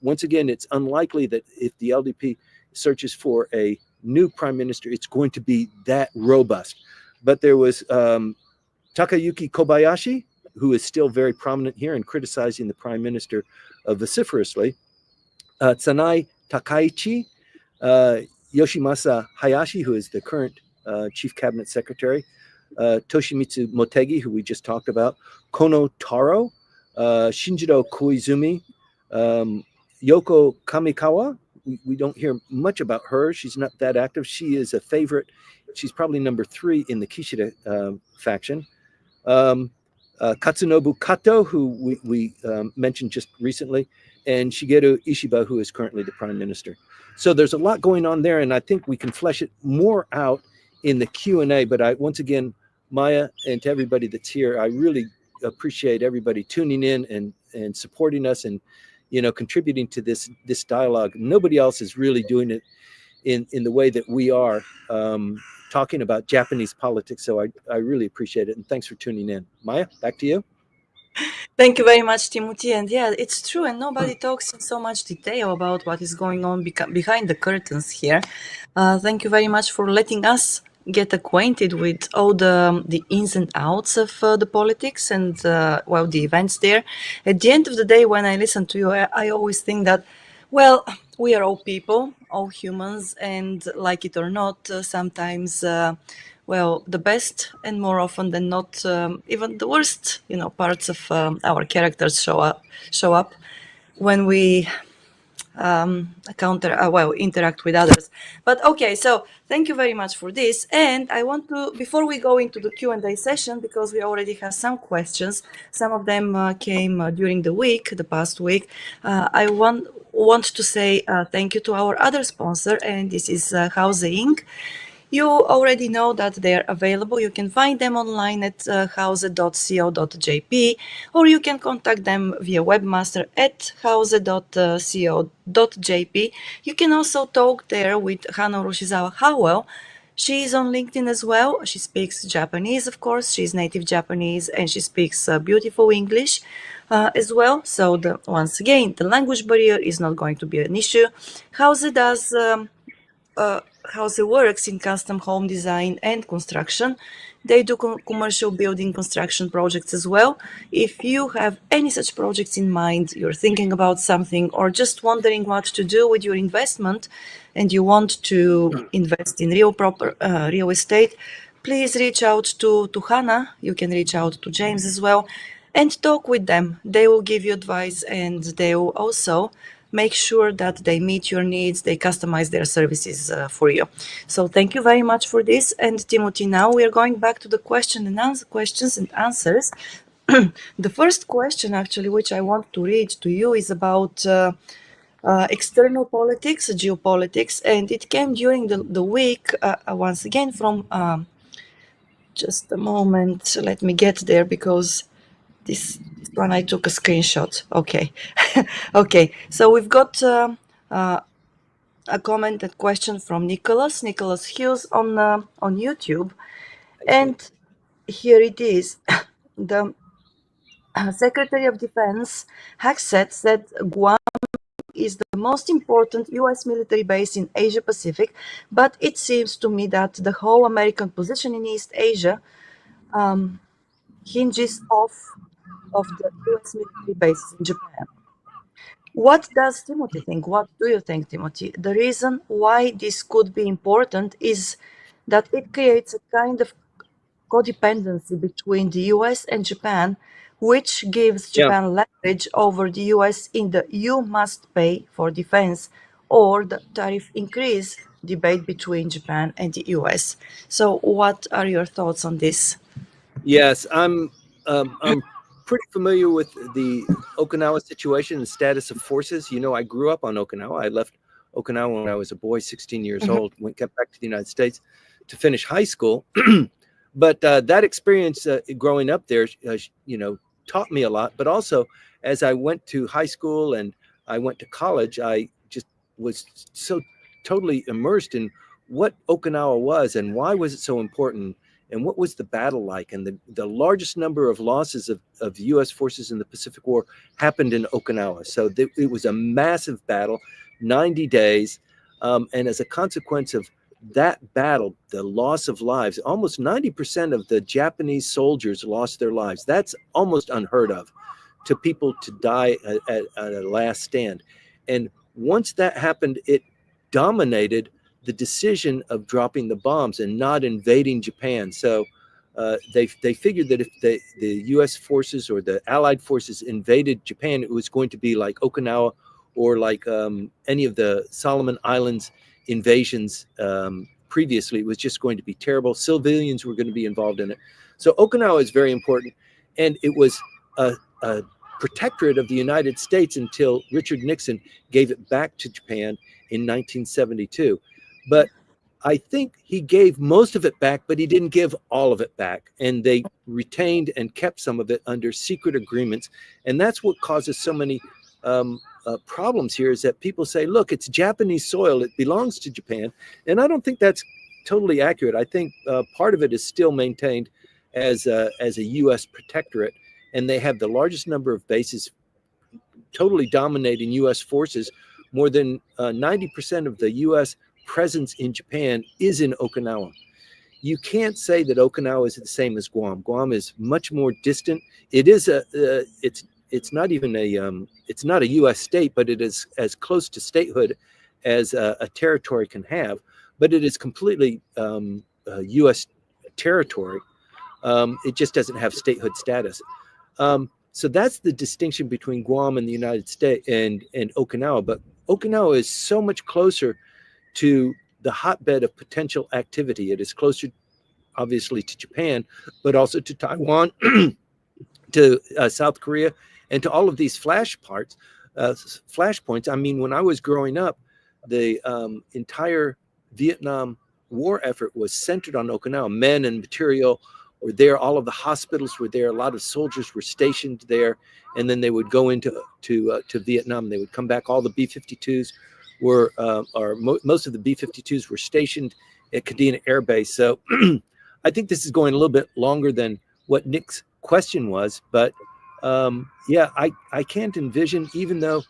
Once again, it's unlikely that if the LDP searches for a new prime minister, it's going to be that robust. But there was Takayuki Kobayashi, who is still very prominent here and criticizing the prime minister vociferously. Tsanai Takaichi, Yoshimasa Hayashi, who is the current chief cabinet secretary, Toshimitsu Motegi, who we just talked about, Kono Taro, Shinjiro Koizumi, Yoko Kamikawa. We don't hear much about her. She's not that active. She is a favorite. She's probably number 3 in the Kishida faction. Katsunobu Kato, who we mentioned just recently, and Shigeru Ishiba, who is currently the prime minister. So there's a lot going on there, and I think we can flesh it more out in the Q&A. But once again, Maya, and to everybody that's here, I really appreciate everybody tuning in and supporting us and contributing to this dialogue. Nobody else is really doing it in the way that we are talking about Japanese politics. So I really appreciate it, and thanks for tuning in. Maya, back to you. Thank you very much, Timothy. And yeah, it's true. And nobody talks in so much detail about what is going on behind the curtains here. Thank you very much for letting us get acquainted with all the ins and outs of the politics and, the events there. At the end of the day, when I listen to you, I always think that, well, we are all people, all humans, and like it or not, sometimes the best and more often than not, even the worst, parts of our characters show up when we interact with others. But okay, so thank you very much for this. And I want to, before we go into the Q&A session, because we already have some questions, some of them came during the past week, I want to say thank you to our other sponsor, and this is Houze Inc. You already know that they are available. You can find them online at houze.co.jp, or you can contact them via webmaster at houze.co.jp. You can also talk there with Hano Rushizawa Howell. She is on LinkedIn as well. She speaks Japanese, of course. She's native Japanese, and she speaks beautiful English as well. So once again, the language barrier is not going to be an issue. Houze does... Houze works in custom home design and construction. They do commercial building construction projects as well. If you have any such projects in mind, you're thinking about something, or just wondering what to do with your investment, and you want to invest in real estate, please reach out to Hannah. You can reach out to James as well and talk with them. They will give you advice, and they will also make sure that they meet your needs, they customize their services for you. So thank you very much for this. And Timothy, now we are going back to the questions and answers. The first question, actually, which I want to read to you is about external politics, geopolitics, and it came during the week, once again, from, just a moment, let me get there, because this one I took a screenshot. Okay. Okay, so we've got a comment and question from Nicholas Hughes on YouTube. And here it is. The Secretary of Defense Hackett said Guam is the most important U.S. military base in Asia Pacific, but it seems to me that the whole American position in East Asia hinges off of the U.S. military bases in Japan. What does Timothy think? What do you think, Timothy? The reason why this could be important is that it creates a kind of codependency between the US and Japan, which gives Japan leverage over the US in the "you must pay for defense" or the tariff increase debate between Japan and the US. So what are your thoughts on this? Yes, I'm pretty familiar with the Okinawa situation and status of forces. I grew up on Okinawa. I left Okinawa when I was a boy, 16 years old, got back to the United States to finish high school. But that experience growing up there, taught me a lot. But also, as I went to high school and I went to college, I just was so totally immersed in what Okinawa was and why was it so important, and what was the battle like. And the largest number of losses of U.S. forces in the Pacific War happened in Okinawa. So it was a massive battle, 90 days. And as a consequence of that battle, the loss of lives, almost 90% of the Japanese soldiers lost their lives. That's almost unheard of, to people to die at a last stand. And once that happened, it dominated the decision of dropping the bombs and not invading Japan. So they figured that if the U.S. forces or the Allied forces invaded Japan, it was going to be like Okinawa or like any of the Solomon Islands invasions previously. It was just going to be terrible. Civilians were going to be involved in it. So Okinawa is very important, and it was a protectorate of the United States until Richard Nixon gave it back to Japan in 1972. But I think he gave most of it back, but he didn't give all of it back. And they retained and kept some of it under secret agreements. And that's what causes so many problems here, is that people say, look, it's Japanese soil, it belongs to Japan. And I don't think that's totally accurate. I think part of it is still maintained as a U.S. protectorate. And they have the largest number of bases, totally dominating U.S. forces. More than 90% of the U.S. presence in Japan is in Okinawa. You can't say that Okinawa is the same as Guam. Guam is much more distant. It is it's not even it's not a U.S. state, but it is as close to statehood as a territory can have. But it is completely U.S. territory. It just doesn't have statehood status. So that's the distinction between Guam and the United States and Okinawa. But Okinawa is so much closer to the hotbed of potential activity. It is closer, obviously, to Japan, but also to Taiwan, to South Korea, and to all of these flashpoints. I mean, when I was growing up, the entire Vietnam War effort was centered on Okinawa. Men and material were there. All of the hospitals were there. A lot of soldiers were stationed there, and then they would go into to Vietnam. They would come back. All the B-52s were, most of the B-52s were stationed at Kadena Air Base. So I think this is going a little bit longer than what Nick's question was, but yeah, I can't envision, even though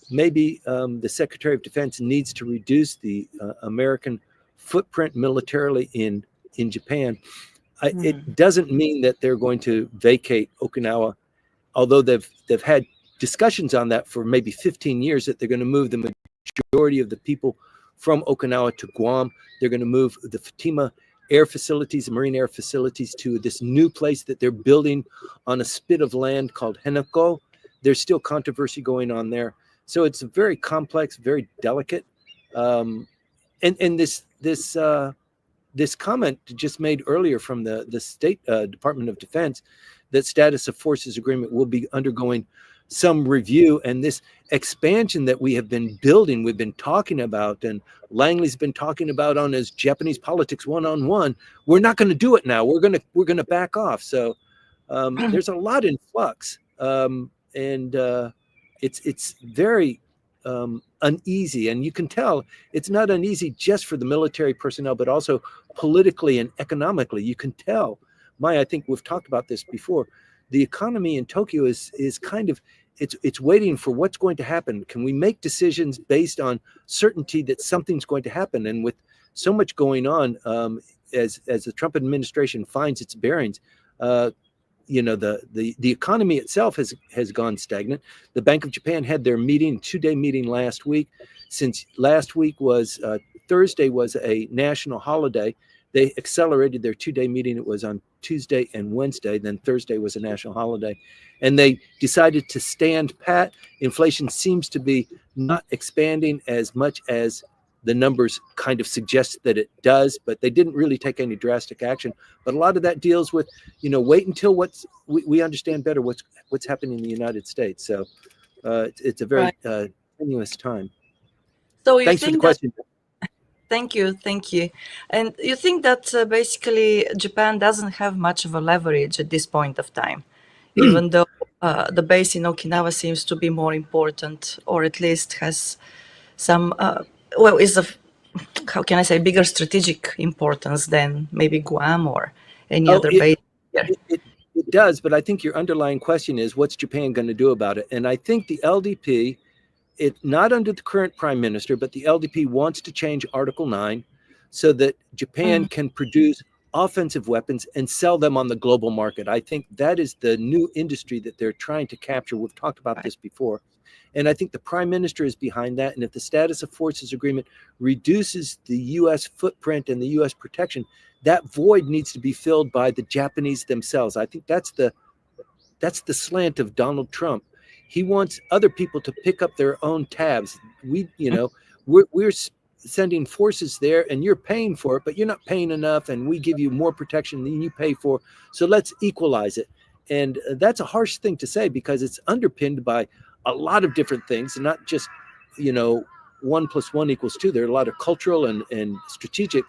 maybe the Secretary of Defense needs to reduce the American footprint militarily in Japan. It doesn't mean that they're going to vacate Okinawa, although they've had discussions on that for maybe 15 years, that they're going to move the majority of the people from Okinawa to Guam. They're going to move the Fatima air facilities, marine air facilities, to this new place that they're building on a spit of land called Henoko. There's still controversy going on there. So it's very complex, very delicate. And this comment just made earlier from the State Department of Defense, that status of forces agreement will be undergoing some review, and this expansion that we have been building, we've been talking about, and Langley's been talking about on his Japanese Politics 1-on-1. We're not going to do it now. We're going to back off. So there's a lot in flux, and it's very uneasy, and you can tell it's not uneasy just for the military personnel, but also politically and economically. You can tell. Maya, I think we've talked about this before. The economy in Tokyo is kind of, it's waiting for what's going to happen. Can we make decisions based on certainty that something's going to happen? And with so much going on, as the Trump administration finds its bearings, you know, the economy itself has gone stagnant. The Bank of Japan had their meeting, 2-day meeting last week. Since last week was Thursday was a national holiday, they accelerated their 2-day meeting. It was on Tuesday and Wednesday. Then Thursday was a national holiday. And they decided to stand pat. Inflation seems to be not expanding as much as the numbers kind of suggest that it does, but they didn't really take any drastic action. But a lot of that deals with, you know, wait until we understand better what's happening in the United States. So it's a very tenuous time. So you Thanks for the think question. Thank you. And you think that basically Japan doesn't have much of a leverage at this point of time, even though the base in Okinawa seems to be more important, or at least has some, is of, how can I say, bigger strategic importance than maybe Guam or any other base here. It does, but I think your underlying question is, what's Japan going to do about it? And I think the LDP, not under the current prime minister, but the LDP wants to change Article 9 so that Japan Mm, can produce offensive weapons and sell them on the global market. I think that is the new industry that they're trying to capture. We've talked about right. this before. And I think the prime minister is behind that. And if the status of forces agreement reduces the U.S. footprint and the U.S. protection, that void needs to be filled by the Japanese themselves. I think that's the slant of Donald Trump. He wants other people to pick up their own tabs. We're sending forces there, and you're paying for it, but you're not paying enough, and we give you more protection than you pay for. So let's equalize it. And that's a harsh thing to say because it's underpinned by a lot of different things, and not just, 1+1 = 2. There are a lot of cultural and strategic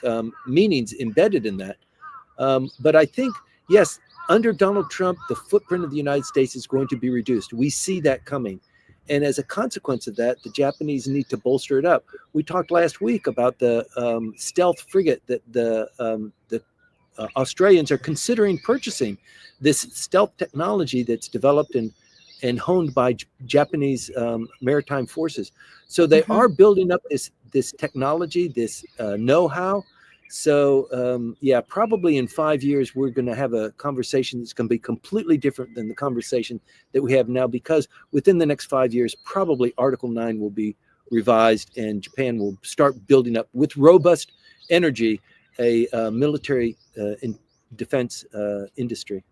meanings embedded in that. But I think, yes, under Donald Trump, the footprint of the United States is going to be reduced. We see that coming. And as a consequence of that, the Japanese need to bolster it up. We talked last week about the stealth frigate that the Australians are considering purchasing, this stealth technology that's developed and honed by Japanese maritime forces. So they Mhm. are building up this technology, this know-how. So yeah, probably in 5 years, we're going to have a conversation that's going to be completely different than the conversation that we have now, because within the next 5 years, probably Article 9 will be revised and Japan will start building up with robust energy a military defense industry.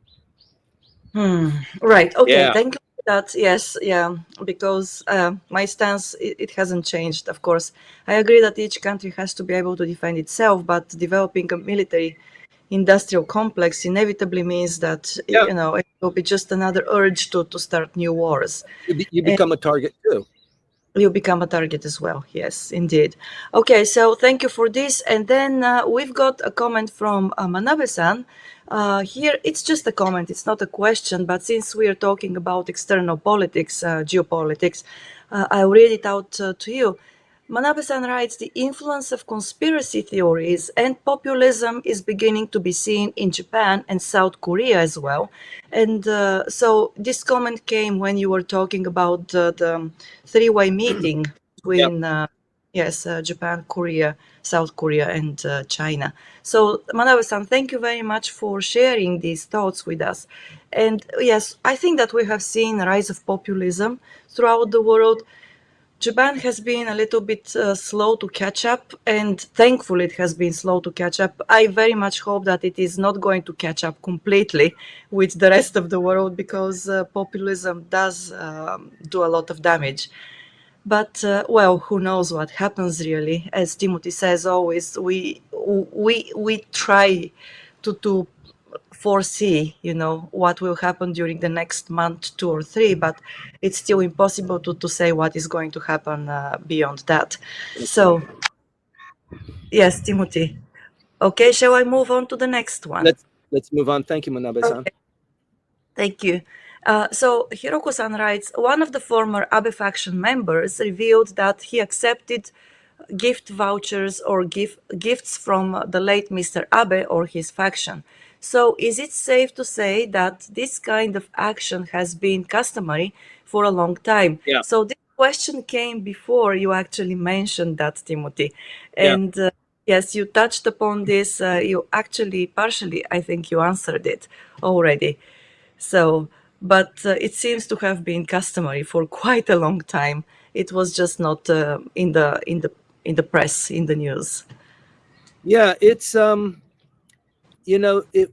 Right. Okay. Yeah. Thank you for that. Yes. Yeah. Because my stance, it hasn't changed. Of course, I agree that each country has to be able to defend itself, but developing a military industrial complex inevitably means that Yeah. it will be just another urge to start new wars. You become a target too. You become a target as well. Yes, indeed. Okay, so thank you for this. And then we've got a comment from Manabe-san. Here, it's just a comment, it's not a question, but since we are talking about external politics, geopolitics, I'll read it out to you. Manabe-san writes, the influence of conspiracy theories and populism is beginning to be seen in Japan and South Korea as well. And so this comment came when you were talking about the three-way meeting Yep. between, yes, Japan, Korea, South Korea, and China. So Manabe-san, thank you very much for sharing these thoughts with us. And yes, I think that we have seen a rise of populism throughout the world. Japan has been a little bit slow to catch up, and thankfully it has been slow to catch up. I very much hope that it is not going to catch up completely with the rest of the world, because populism does do a lot of damage. But well, who knows what happens really? As Timothy says always, we try to foresee, what will happen during the next month, 2 or 3, but it's still impossible to say what is going to happen beyond that. So, yes, Timothy. Okay, shall I move on to the next one? Let's move on. Thank you, Manabe-san. Okay, thank you. So Hiroko-san writes, one of the former Abe faction members revealed that he accepted gift vouchers or gifts from the late Mr. Abe or his faction. So, is it safe to say that this kind of action has been customary for a long time? Yeah. So, this question came before you actually mentioned that, Timothy. Yeah. And yes, you touched upon this. You actually, partially, I think you answered it already. So, but it seems to have been customary for quite a long time. It was just not in the press, in the news. Yeah. It's it.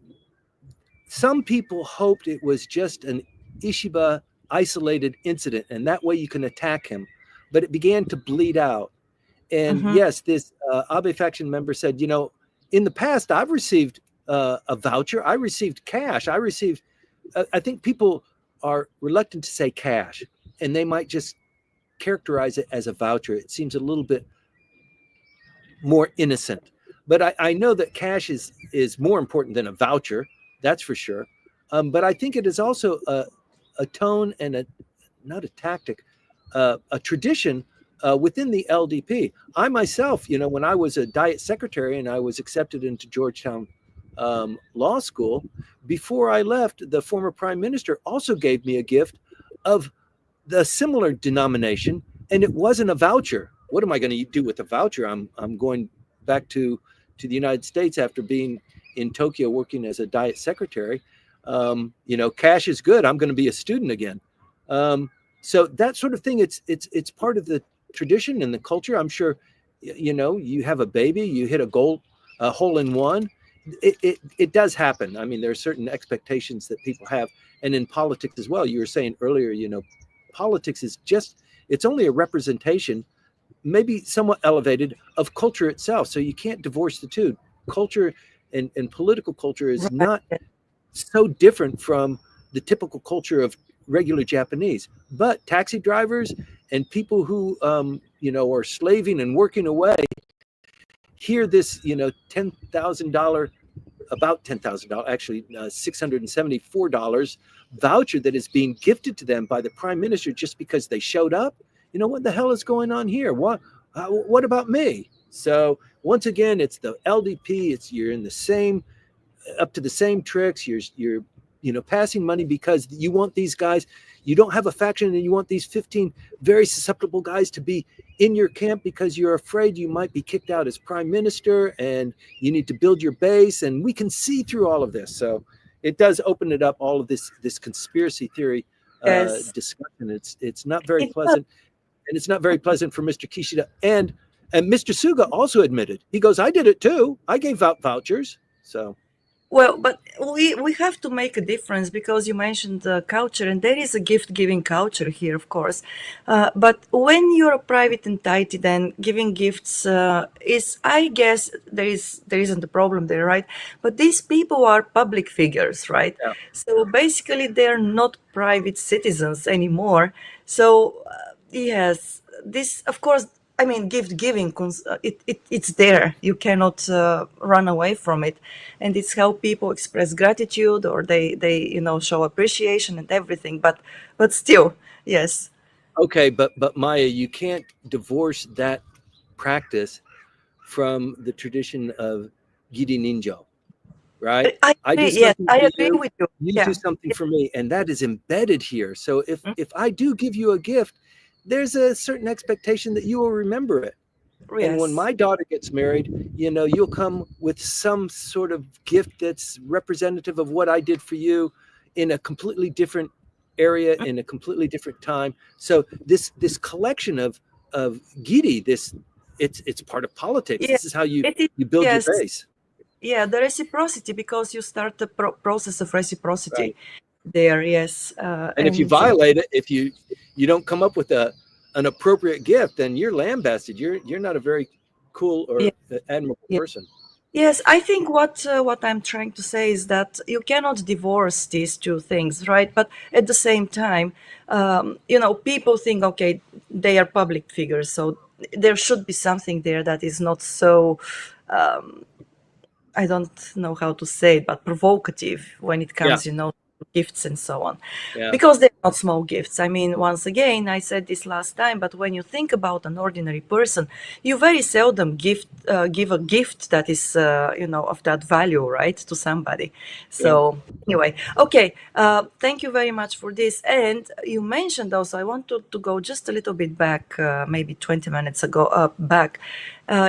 Some people hoped it was just an Ishiba isolated incident, and that way you can attack him. But it began to bleed out. And Mm-hmm. yes, this Abe faction member said, in the past, I've received a voucher. I received cash. I think people are reluctant to say cash, and they might just characterize it as a voucher. It seems a little bit more innocent. But I know that cash is more important than a voucher. That's for sure. But I think it is also a tone and not a tactic, a tradition within the LDP. I myself, when I was a Diet secretary and I was accepted into Georgetown Law School, before I left, the former prime minister also gave me a gift of the similar denomination, and it wasn't a voucher. What am I going to do with a voucher? I'm going back to to the United States after being in Tokyo working as a diet secretary. Cash is good. I'm going to be a student again. So that sort of thing, it's part of the tradition and the culture. I'm sure, you have a baby, you hit a hole in one. It does happen. I mean, there are certain expectations that people have, and in politics as well. You were saying earlier, politics is it's only a representation, maybe somewhat elevated, of culture itself. So you can't divorce the two. Culture and political culture is not Right. so different from the typical culture of regular Japanese. But taxi drivers and people who are slaving and working away hear this $10,000, about $10,000, actually $674 voucher that is being gifted to them by the prime minister just because they showed up. What the hell is going on here? What about me? So once again, it's the LDP. You're in the same, up to the same tricks. You're passing money because you want these guys. You don't have a faction, and you want these 15 very susceptible guys to be in your camp because you're afraid you might be kicked out as prime minister, and you need to build your base. And we can see through all of this. So it does open it up, all of this conspiracy theory Yes. discussion. It's not very It does. pleasant, and it's not very pleasant for Mr. Kishida. And Mr. Suga also admitted. He goes, "I did it too. I gave out vouchers." So Well, but we have to make a difference because you mentioned culture, and there is a gift giving culture here, of course. But when you're a private entity, then giving gifts is, I guess, there isn't a problem there, right? But these people are public figures, right? yeah. So basically, they're not private citizens anymore. So yes, this, of course. I mean, gift giving, it's there. You cannot run away from it. And it's how people express gratitude, or they show appreciation and everything. But still, yes. Okay, but Maya, you can't divorce that practice from the tradition of Giri Ninjo, right? I I do agree. Yes, something I for agree with you. you do Yeah. something for me, and that is embedded here. So Mm, if I do give you a gift, there's a certain expectation that you will remember it. And when yes. my daughter gets married, you'll come with some sort of gift that's representative of what I did for you in a completely different area, Mm, in a completely different time. So this collection of giri, it's part of politics. yeah. This is how you It is. you build your Yes. base. Yeah. The reciprocity, because you start the process of reciprocity Right. there. Yes. And if you And violate it, if you don't come up with an appropriate gift, then you're lambasted. You're not a very cool yeah. or admirable person. Yes, I think what I'm trying to say is that you cannot divorce these two things, right? But at the same time, people think, okay, they are public figures, so there should be something there that is not so, I don't know how to say it, but provocative when it Yeah, comes, to gifts and so on. yeah. Because they're not small gifts. I mean, once again, I said this last time, but when you think about an ordinary person, you very seldom give a gift that is, of that value, right, to somebody. Yeah. So anyway, okay. Thank you very much for this. And you mentioned also, I want to go just a little bit back, maybe 20 minutes ago, back.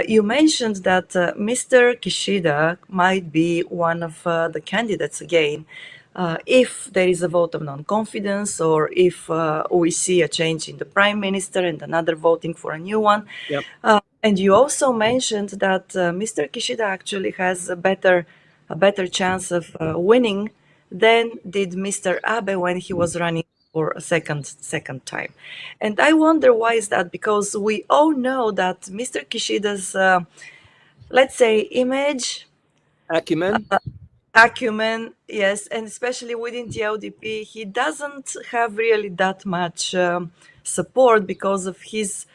You mentioned that Mr. Kishida might be one of the candidates again if there is a vote of non-confidence, or if we see a change in the prime minister and another voting for a new one. Yep. And you also mentioned that Mr. Kishida actually has a better chance of winning than did Mr. Abe when he was running for a second time. And I wonder why is that, because we all know that Mr. Kishida's let's say image, Acumen. acumen, yes, and especially within the LDP, he doesn't have really that much support because of his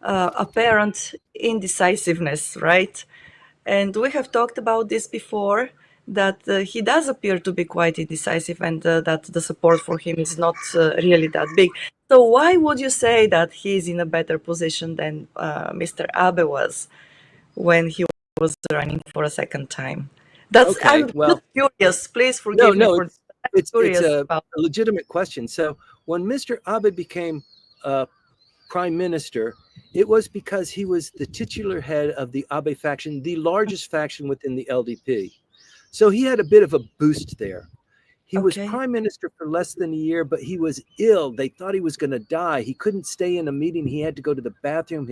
apparent indecisiveness, right? And we have talked about this before, that he does appear to be quite indecisive, and that the support for him is not really that big. So why would you say that he's in a better position than Mr. Abe was when he was running for a second time? Okay. I'm just Well, curious. Please no, forgive me no, for it's it's curious a about. legitimate question. So when Mr. Abe became prime minister, It was because he was the titular head of the Abe faction, the largest faction within the LDP. So he had a bit of a boost there. He was Okay. prime minister for less than a year, but he was ill. They thought he was going to die. He couldn't stay in a meeting. He had to go to the bathroom.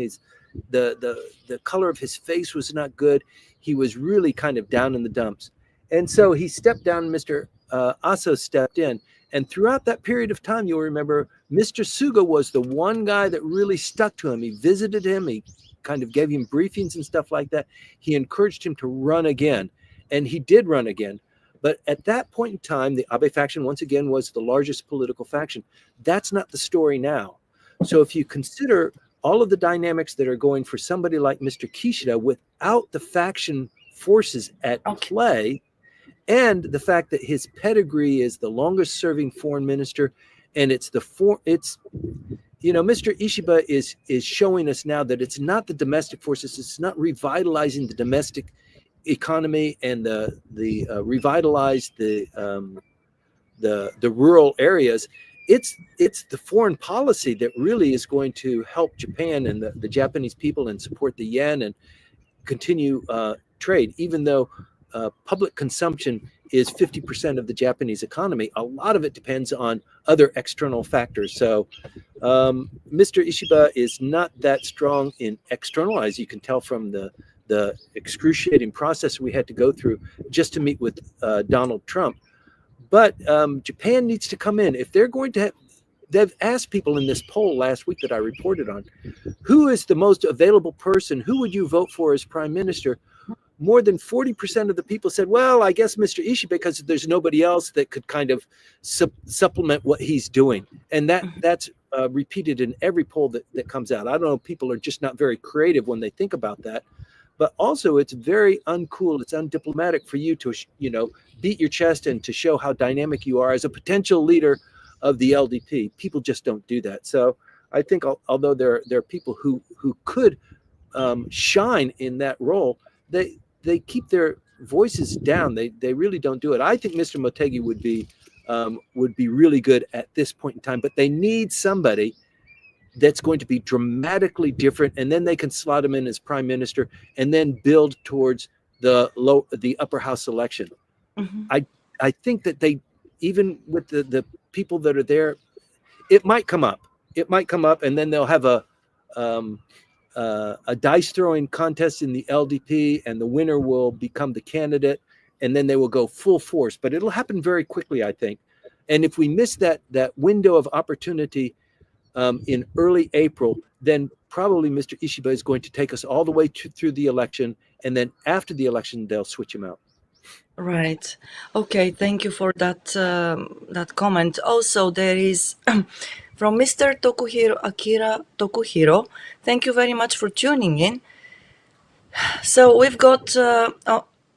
The color of his face was not good. He was really kind of down in the dumps. And so he stepped down. Mr. Aso stepped in. And throughout that period of time, you'll remember Mr. Suga was the one guy that really stuck to him. He visited him. He kind of gave him briefings and stuff like that. He encouraged him to run again. And he did run again. But at that point in time, the Abe faction, once again, was the largest political faction. That's not the story now. So if you consider all of the dynamics that are going for somebody like Mr. Kishida without the faction forces at play, and the fact that his pedigree is the longest serving foreign minister, and Mr. Ishiba is showing us now that it's not the domestic forces, it's not revitalizing the domestic economy and revitalize the rural areas. It's the foreign policy that really is going to help Japan and the Japanese people and support the yen and continue trade, even though public consumption is 50% of the Japanese economy. A lot of it depends on other external factors. So Mr. Ishiba is not that strong in external, as you can tell from the excruciating process we had to go through just to meet with Donald Trump. But Japan needs to come in. If they're going to they've asked people in this poll last week that I reported on, who is the most available person? Who would you vote for as prime minister? More than 40% of the people said, well, I guess Mr. Ishii, because there's nobody else that could kind of supplement what he's doing. And that's repeated in every poll that comes out. I don't know, people are just not very creative when they think about that. But also, it's very uncool. It's undiplomatic for you to, beat your chest and to show how dynamic you are as a potential leader of the LDP. People just don't do that. So I think although there are people who could shine in that role, they keep their voices down. They really don't do it. I think Mr. Motegi would be really good at this point in time, but they need somebody that's going to be dramatically different, and then they can slot him in as prime minister and then build towards the upper house election. Mm-hmm. I think that they, even with the people that are there, it might come up, and then they'll have a dice throwing contest in the LDP, and the winner will become the candidate, and then they will go full force. But it'll happen very quickly, I think. And if we miss that window of opportunity in early April, then probably Mr. Ishiba is going to take us all the way through the election, and then after the election, they'll switch him out. Right. Okay. Thank you for that comment. Also, there is from Mr. Akira Tokuhiro. Thank you very much for tuning in. So we've got.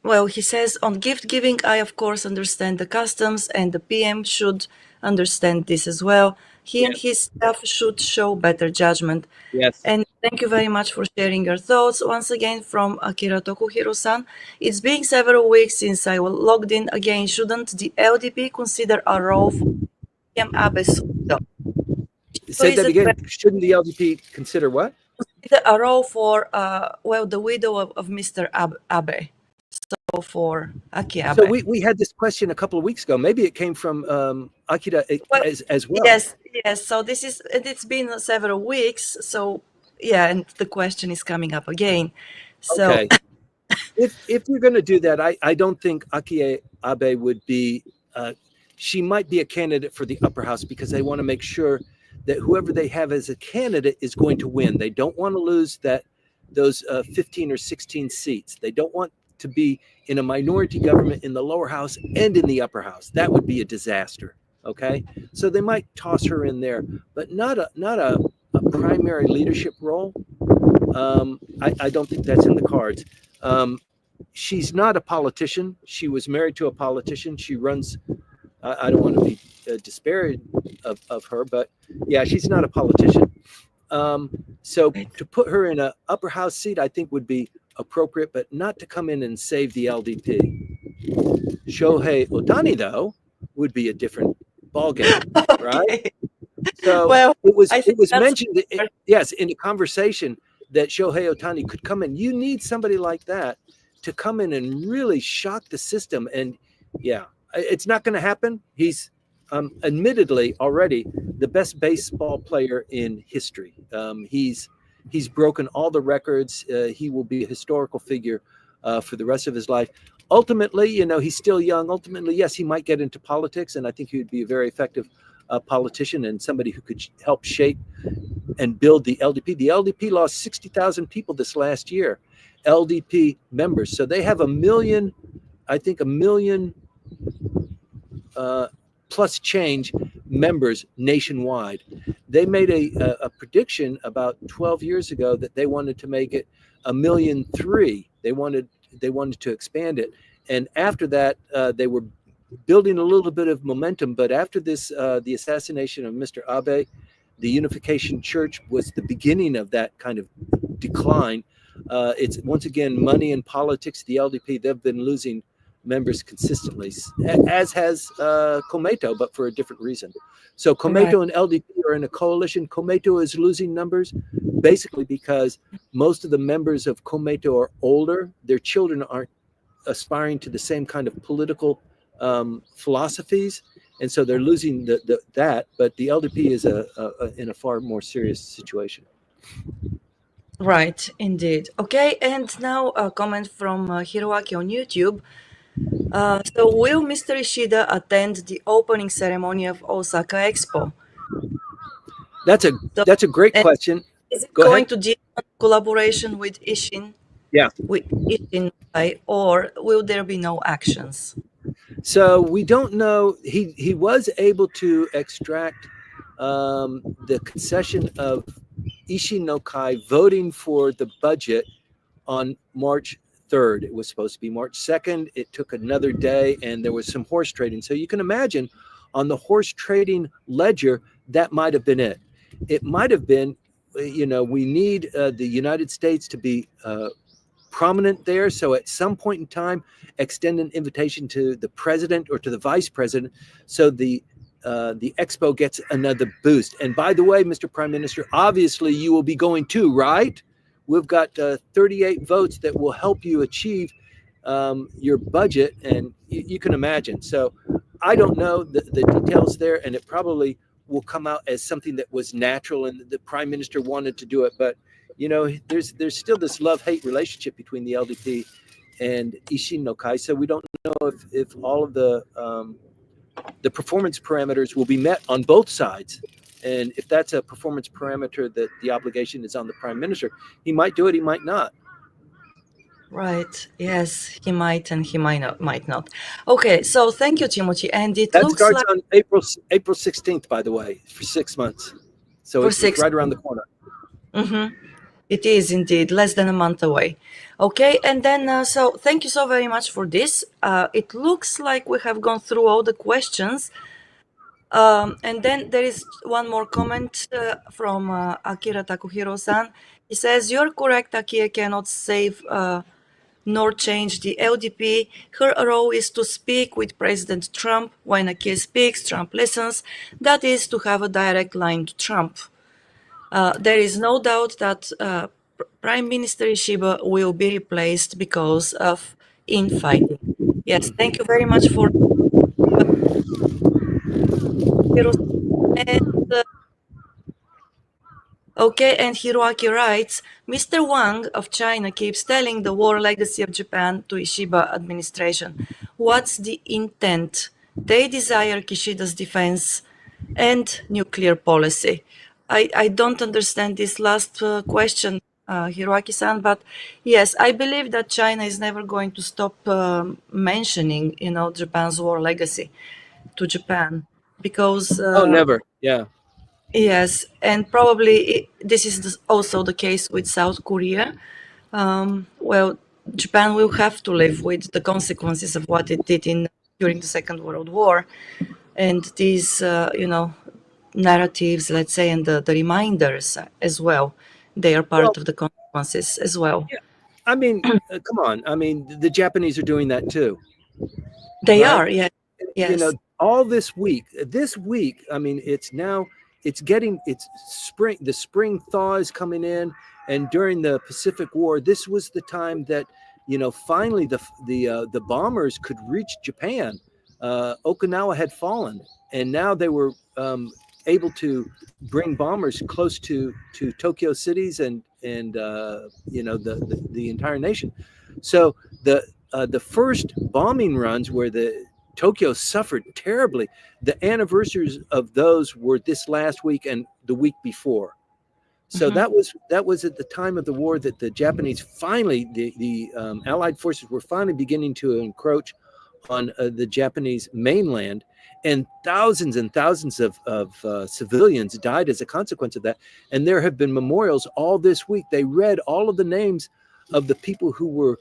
Well, he says on gift giving, I of course understand the customs, and the PM should understand this as well. He and his staff should show better judgment. Yes. And thank you very much for sharing your thoughts. Once again, from Akira Tokuhiro-san. It's been several weeks since I logged in again. Shouldn't the LDP consider a role for PM Abe's widow? Say that again. Shouldn't the LDP consider what? Consider a role for, the widow of Mr. Abe. So for Aki Abe. So we had this question a couple of weeks ago. Maybe it came from Akira as well. Yes. So it's been several weeks. So yeah, and the question is coming up again. So okay. if you're going to do that, I don't think Aki Abe would be. She might be a candidate for the upper house because they want to make sure that whoever they have as a candidate is going to win. They don't want to lose those 15 or 16 seats. They don't want to be in a minority government in the lower house and in the upper house. That would be a disaster. Okay, so they might toss her in there, but not a primary leadership role. I don't think that's in the cards. She's not a politician. She was married to a politician. She runs. I don't want to be disparaging of her, but yeah, she's not a politician. So to put her in an upper house seat, I think would be appropriate, but not to come in and save the LDP. Shohei Ohtani, though, would be a different ballgame, right? So Well, it was I it think was that's mentioned, yes, in the conversation that Shohei Ohtani could come in. You need somebody like that to come in and really shock the system. And yeah, it's not going to happen. He's admittedly already the best baseball player in history. He's broken all the records. He will be a historical figure for the rest of his life. Ultimately, he's still young. Ultimately, yes, he might get into politics, and I think he would be a very effective politician and somebody who could help shape and build the LDP. The LDP lost 60,000 people this last year, LDP members. So they have I think a million plus change members nationwide. They made a prediction about 12 years ago that they wanted to make it 1,000,003. They wanted to expand it, and after that, they were building a little bit of momentum. But after this, the assassination of Mr. Abe, the Unification Church was the beginning of that kind of decline. It's once again money and politics. The LDP, they've been losing members consistently, as has Komeito, but for a different reason. So right. Komeito and LDP are in a coalition. Komeito is losing numbers basically because most of the members of Komeito are older. Their children aren't aspiring to the same kind of political philosophies, and so they're losing that. But the LDP is in a far more serious situation. Right, indeed. Okay, and now a comment from Hiroaki on YouTube. So, will Mr. Ishida attend the opening ceremony of Osaka Expo? That's a So, that's a great and question. is it Go ahead. going to be a collaboration with Ishin, Yeah. or will there be no actions? So we don't know. He was able to extract the concession of Ishin no Kai voting for the budget on March 3rd. It was supposed to be March 2nd. It took another day, and there was some horse trading. So you can imagine on the horse trading ledger, that might have been it. It might have been, we need the United States to be prominent there. So at some point in time, extend an invitation to the president or to the vice president, so the expo gets another boost. And by the way, Mr. Prime Minister, obviously you will be going too, right? We've got 38 votes that will help you achieve your budget, and you can imagine. So I don't know the details there, and it probably will come out as something that was natural and the prime minister wanted to do it. But there's still this love-hate relationship between the LDP and Ishin no Kai. So we don't know if all of the performance parameters will be met on both sides. And if that's a performance parameter that the obligation is on the prime minister, he might do it, he might not. Right. Yes, he might and he might not. Okay, so thank you, Timothy. And it That looks starts like on April 16th, by the way, for 6 months. So for it's six. right around the corner. Mm-hmm. It is indeed less than a month away. Okay, and then so thank you so very much for this. It looks like we have gone through all the questions. And then there is one more comment from Akira Takuhiro-san. He says, "You're correct, Akie cannot save nor change the LDP. Her role is to speak with President Trump. When Akie speaks, Trump listens. That is to have a direct line to Trump. There is no doubt that Prime Minister Ishiba will be replaced because of infighting." Yes, thank you very much for and okay, and Hiroaki writes, Mr. Wang of China keeps telling the war legacy of Japan to Ishiba administration. What's the intent? They desire Kishida's defense and nuclear policy. I don't understand this last question, Hiroaki-san, but yes, I believe that China is never going to stop mentioning, Japan's war legacy to Japan because Oh, never. Yeah. yes, and probably this is also the case with South Korea. Well, Japan will have to live with the consequences of what it did during the Second World War, and these, narratives, let's say, and the reminders as well. They are Well, part of the consequences as well. yeah. I mean, come on. I mean, the Japanese are doing that too, They right? are, yes, You know, yes, all this week, I mean, it's now it's spring. The spring thaw is coming in, and during the Pacific War, this was the time that finally the bombers could reach Japan. Okinawa had fallen, and now they were able to bring bombers close to Tokyo cities and the entire nation. So the first bombing runs where the Tokyo suffered terribly. The anniversaries of those were this last week and the week before. So Mhm. that was at the time of the war that the Japanese finally the Allied forces were finally beginning to encroach on the Japanese mainland, and thousands of civilians died as a consequence of that. And there have been memorials all this week. They read all of the names of the people who were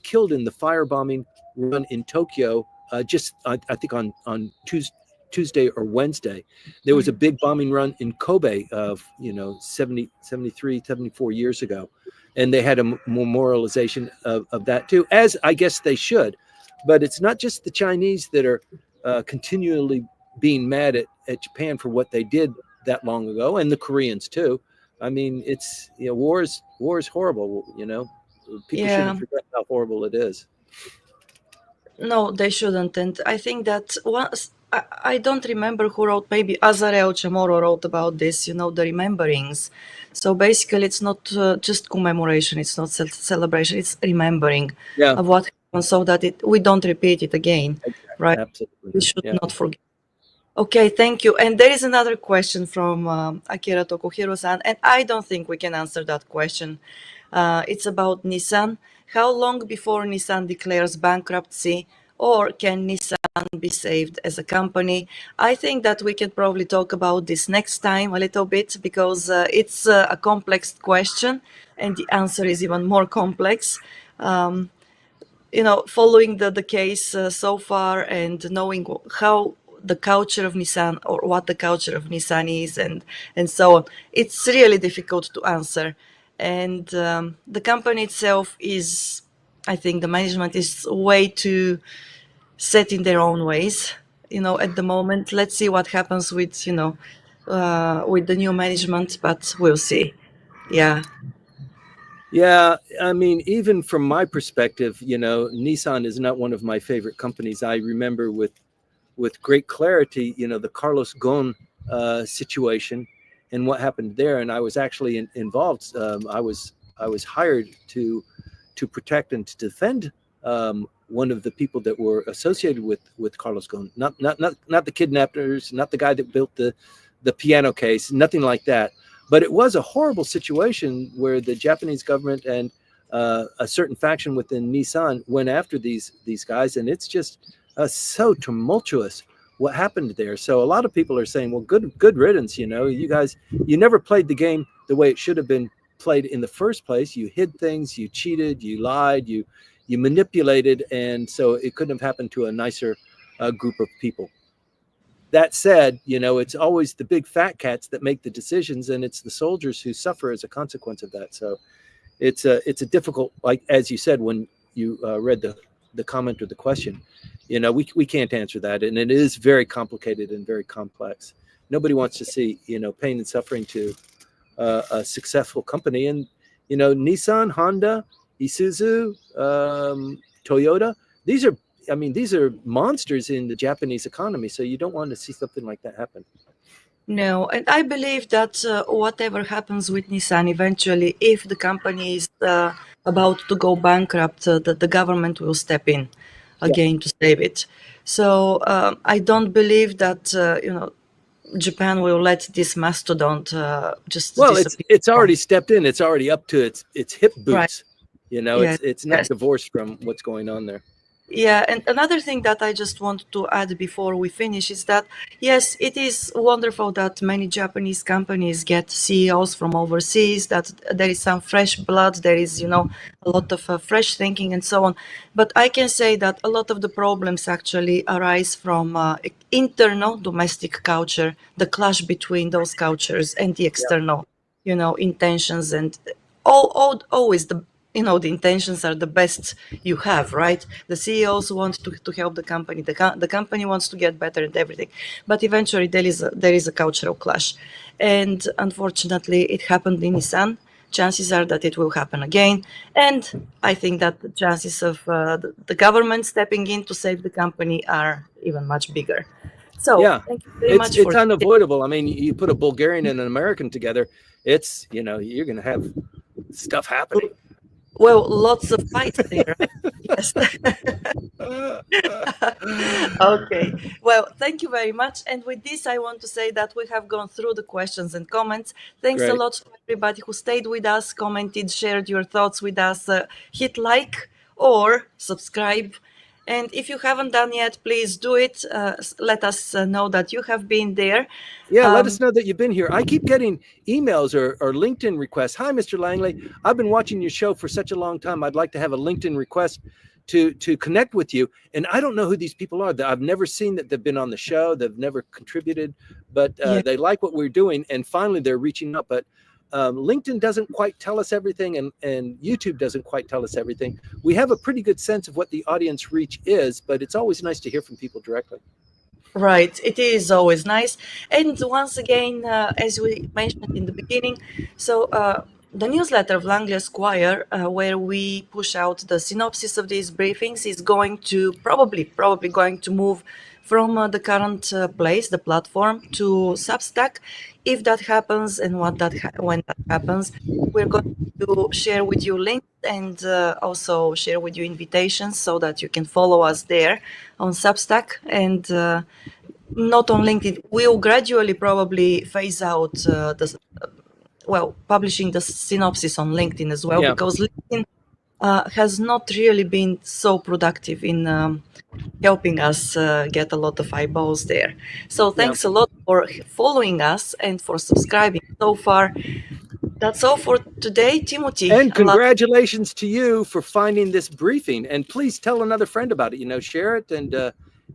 killed in the firebombing run in Tokyo. Just I think on Tuesday or Wednesday, there was a big bombing run in Kobe of 70, 73, 74 years ago, and they had a memorialization of that too, as I guess they should. But it's not just the Chinese that are continually being mad at Japan for what they did that long ago, and the Koreans too. I mean, it's war is horrible. People Yeah. shouldn't forget how horrible it is. No, they shouldn't. And I think that once I don't remember who wrote, maybe Azareo Chamorro wrote about this, the rememberings. So basically, it's not just commemoration, it's not celebration, it's remembering Yeah, of what happened so that we don't repeat it again, right? absolutely. We should Yeah. not forget. Okay, thank you. And there is another question from Akira Tokuhiro-san, and I don't think we can answer that question. It's about Nissan. How long before Nissan declares bankruptcy, or can Nissan be saved as a company? I think that we can probably talk about this next time a little bit because it's a complex question, and the answer is even more complex. Um, Following the case so far and knowing how the culture of Nissan or what the culture of Nissan is and so on, it's really difficult to answer. And the company itself is, I think, the management is way too set in their own ways. At the moment, let's see what happens with the new management, but we'll see. Yeah. Yeah, I mean, even from my perspective, Nissan is not one of my favorite companies. I remember with great clarity, the Carlos Ghosn situation and what happened there. And I was actually involved. I was hired to protect and to defend one of the people that were associated with Carlos Ghosn. Not the kidnappers, not the guy that built the piano case, nothing like that. But it was a horrible situation where the Japanese government and a certain faction within Nissan went after these guys, and it's just so tumultuous what happened there. So a lot of people are saying, well, good riddance. You guys, you never played the game the way it should have been played in the first place. You hid things, you cheated, you lied, you manipulated, and so it couldn't have happened to a nicer group of people. That said, it's always the big fat cats that make the decisions, and it's the soldiers who suffer as a consequence of that. So it's a difficult, like as you said when you read the comment or the question, we can't answer that, and it is very complicated and very complex. Nobody wants to see pain and suffering to a successful company, and Nissan, Honda, Isuzu, Toyota. These are monsters in the Japanese economy. So you don't want to see something like that happen. No, and I believe that whatever happens with Nissan, eventually, if the company is about to go bankrupt, that the government will step in Yeah. again to save it. So I don't believe that Japan will let this mastodon just Well, disappear. it's already stepped in. It's already up to its hip Right. boots. Yes. It's not Yes. divorced from what's going on there. Yeah, and another thing that I just want to add before we finish is that, yes, it is wonderful that many Japanese companies get CEOs from overseas, that there is some fresh blood, there is, a lot of fresh thinking and so on. But I can say that a lot of the problems actually arise from internal domestic culture, the clash between those cultures and the Yeah. external, intentions and always the intentions are the best you have, right? The CEOs want to help the company. The company wants to get better and everything, but eventually there is a cultural clash, and unfortunately, it happened in Nissan. Chances are that it will happen again, and I think that the chances of the government stepping in to save the company are even much bigger. So, Yeah, thank you very it's much it's for. unavoidable. I mean, you put a Bulgarian and an American together, it's you're going to have stuff happening. Well, lots of fights there. Yes. Okay. Well, thank you very much. And with this, I want to say that we have gone through the questions and comments. Thanks a Great. lot to everybody who stayed with us, commented, shared your thoughts with us. Hit like or subscribe. And if you haven't done yet, please do it. Let us know that you have been there. Yeah, let us Um, know that you've been here. I keep getting emails or LinkedIn requests. Hi, Mr. Langley. I've been watching your show for such a long time. I'd like to have a LinkedIn request to connect with you. And I don't know who these people are. I've never seen that they've been on the show. They've never contributed, but yeah. they like what we're doing. And finally, they're reaching out. But LinkedIn doesn't quite tell us everything, and YouTube doesn't quite tell us everything. We have a pretty good sense of what the audience reach is, but it's always nice to hear from people directly. Right, it is always nice. And once again, as we mentioned in the beginning, so the newsletter of Langley Esquire, where we push out the synopsis of these briefings, is going to probably going to move from the current place, the platform, to Substack. If that happens, and when that happens, we're going to share with you links and also share with you invitations so that you can follow us there on Substack and. Not on LinkedIn. We'll gradually probably phase out publishing the synopsis on LinkedIn as well, Yeah. because LinkedIn has not really been so productive in helping us get a lot of eyeballs there. So Yeah. thanks a lot for following us and for subscribing so far. That's all for today, Timothy. And congratulations to you for finding this briefing. And please tell another friend about it. Share it and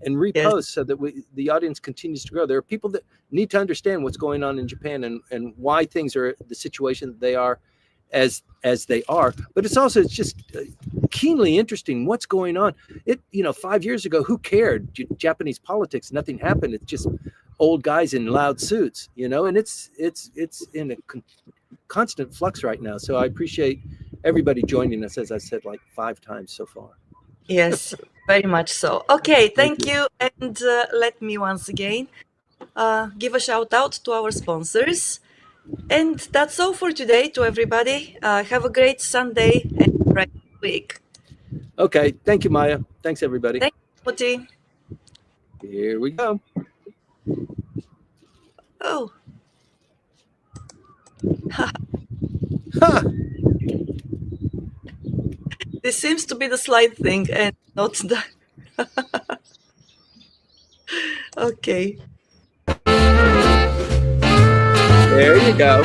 Yes, repost so that the audience continues to grow. There are people that need to understand what's going on in Japan and why things are the situation that they are as they are. But it's just keenly interesting what's going on. 5 years ago, who cared? Japanese politics, nothing happened. It's just old guys in loud suits, and it's in a constant flux right now. So I appreciate everybody joining us, as I said like 5 times so far. yes, very much so. Okay, Thank thank you. you. And let me once again give a shout out to our sponsors. And that's all for today to everybody. Have a great Sunday and great week. Okay. Thank you, Maya. Thanks, everybody. Thank you, Timothy. Here we go. Oh, Ha! this seems to be the slide thing and not the. Okay. There you go.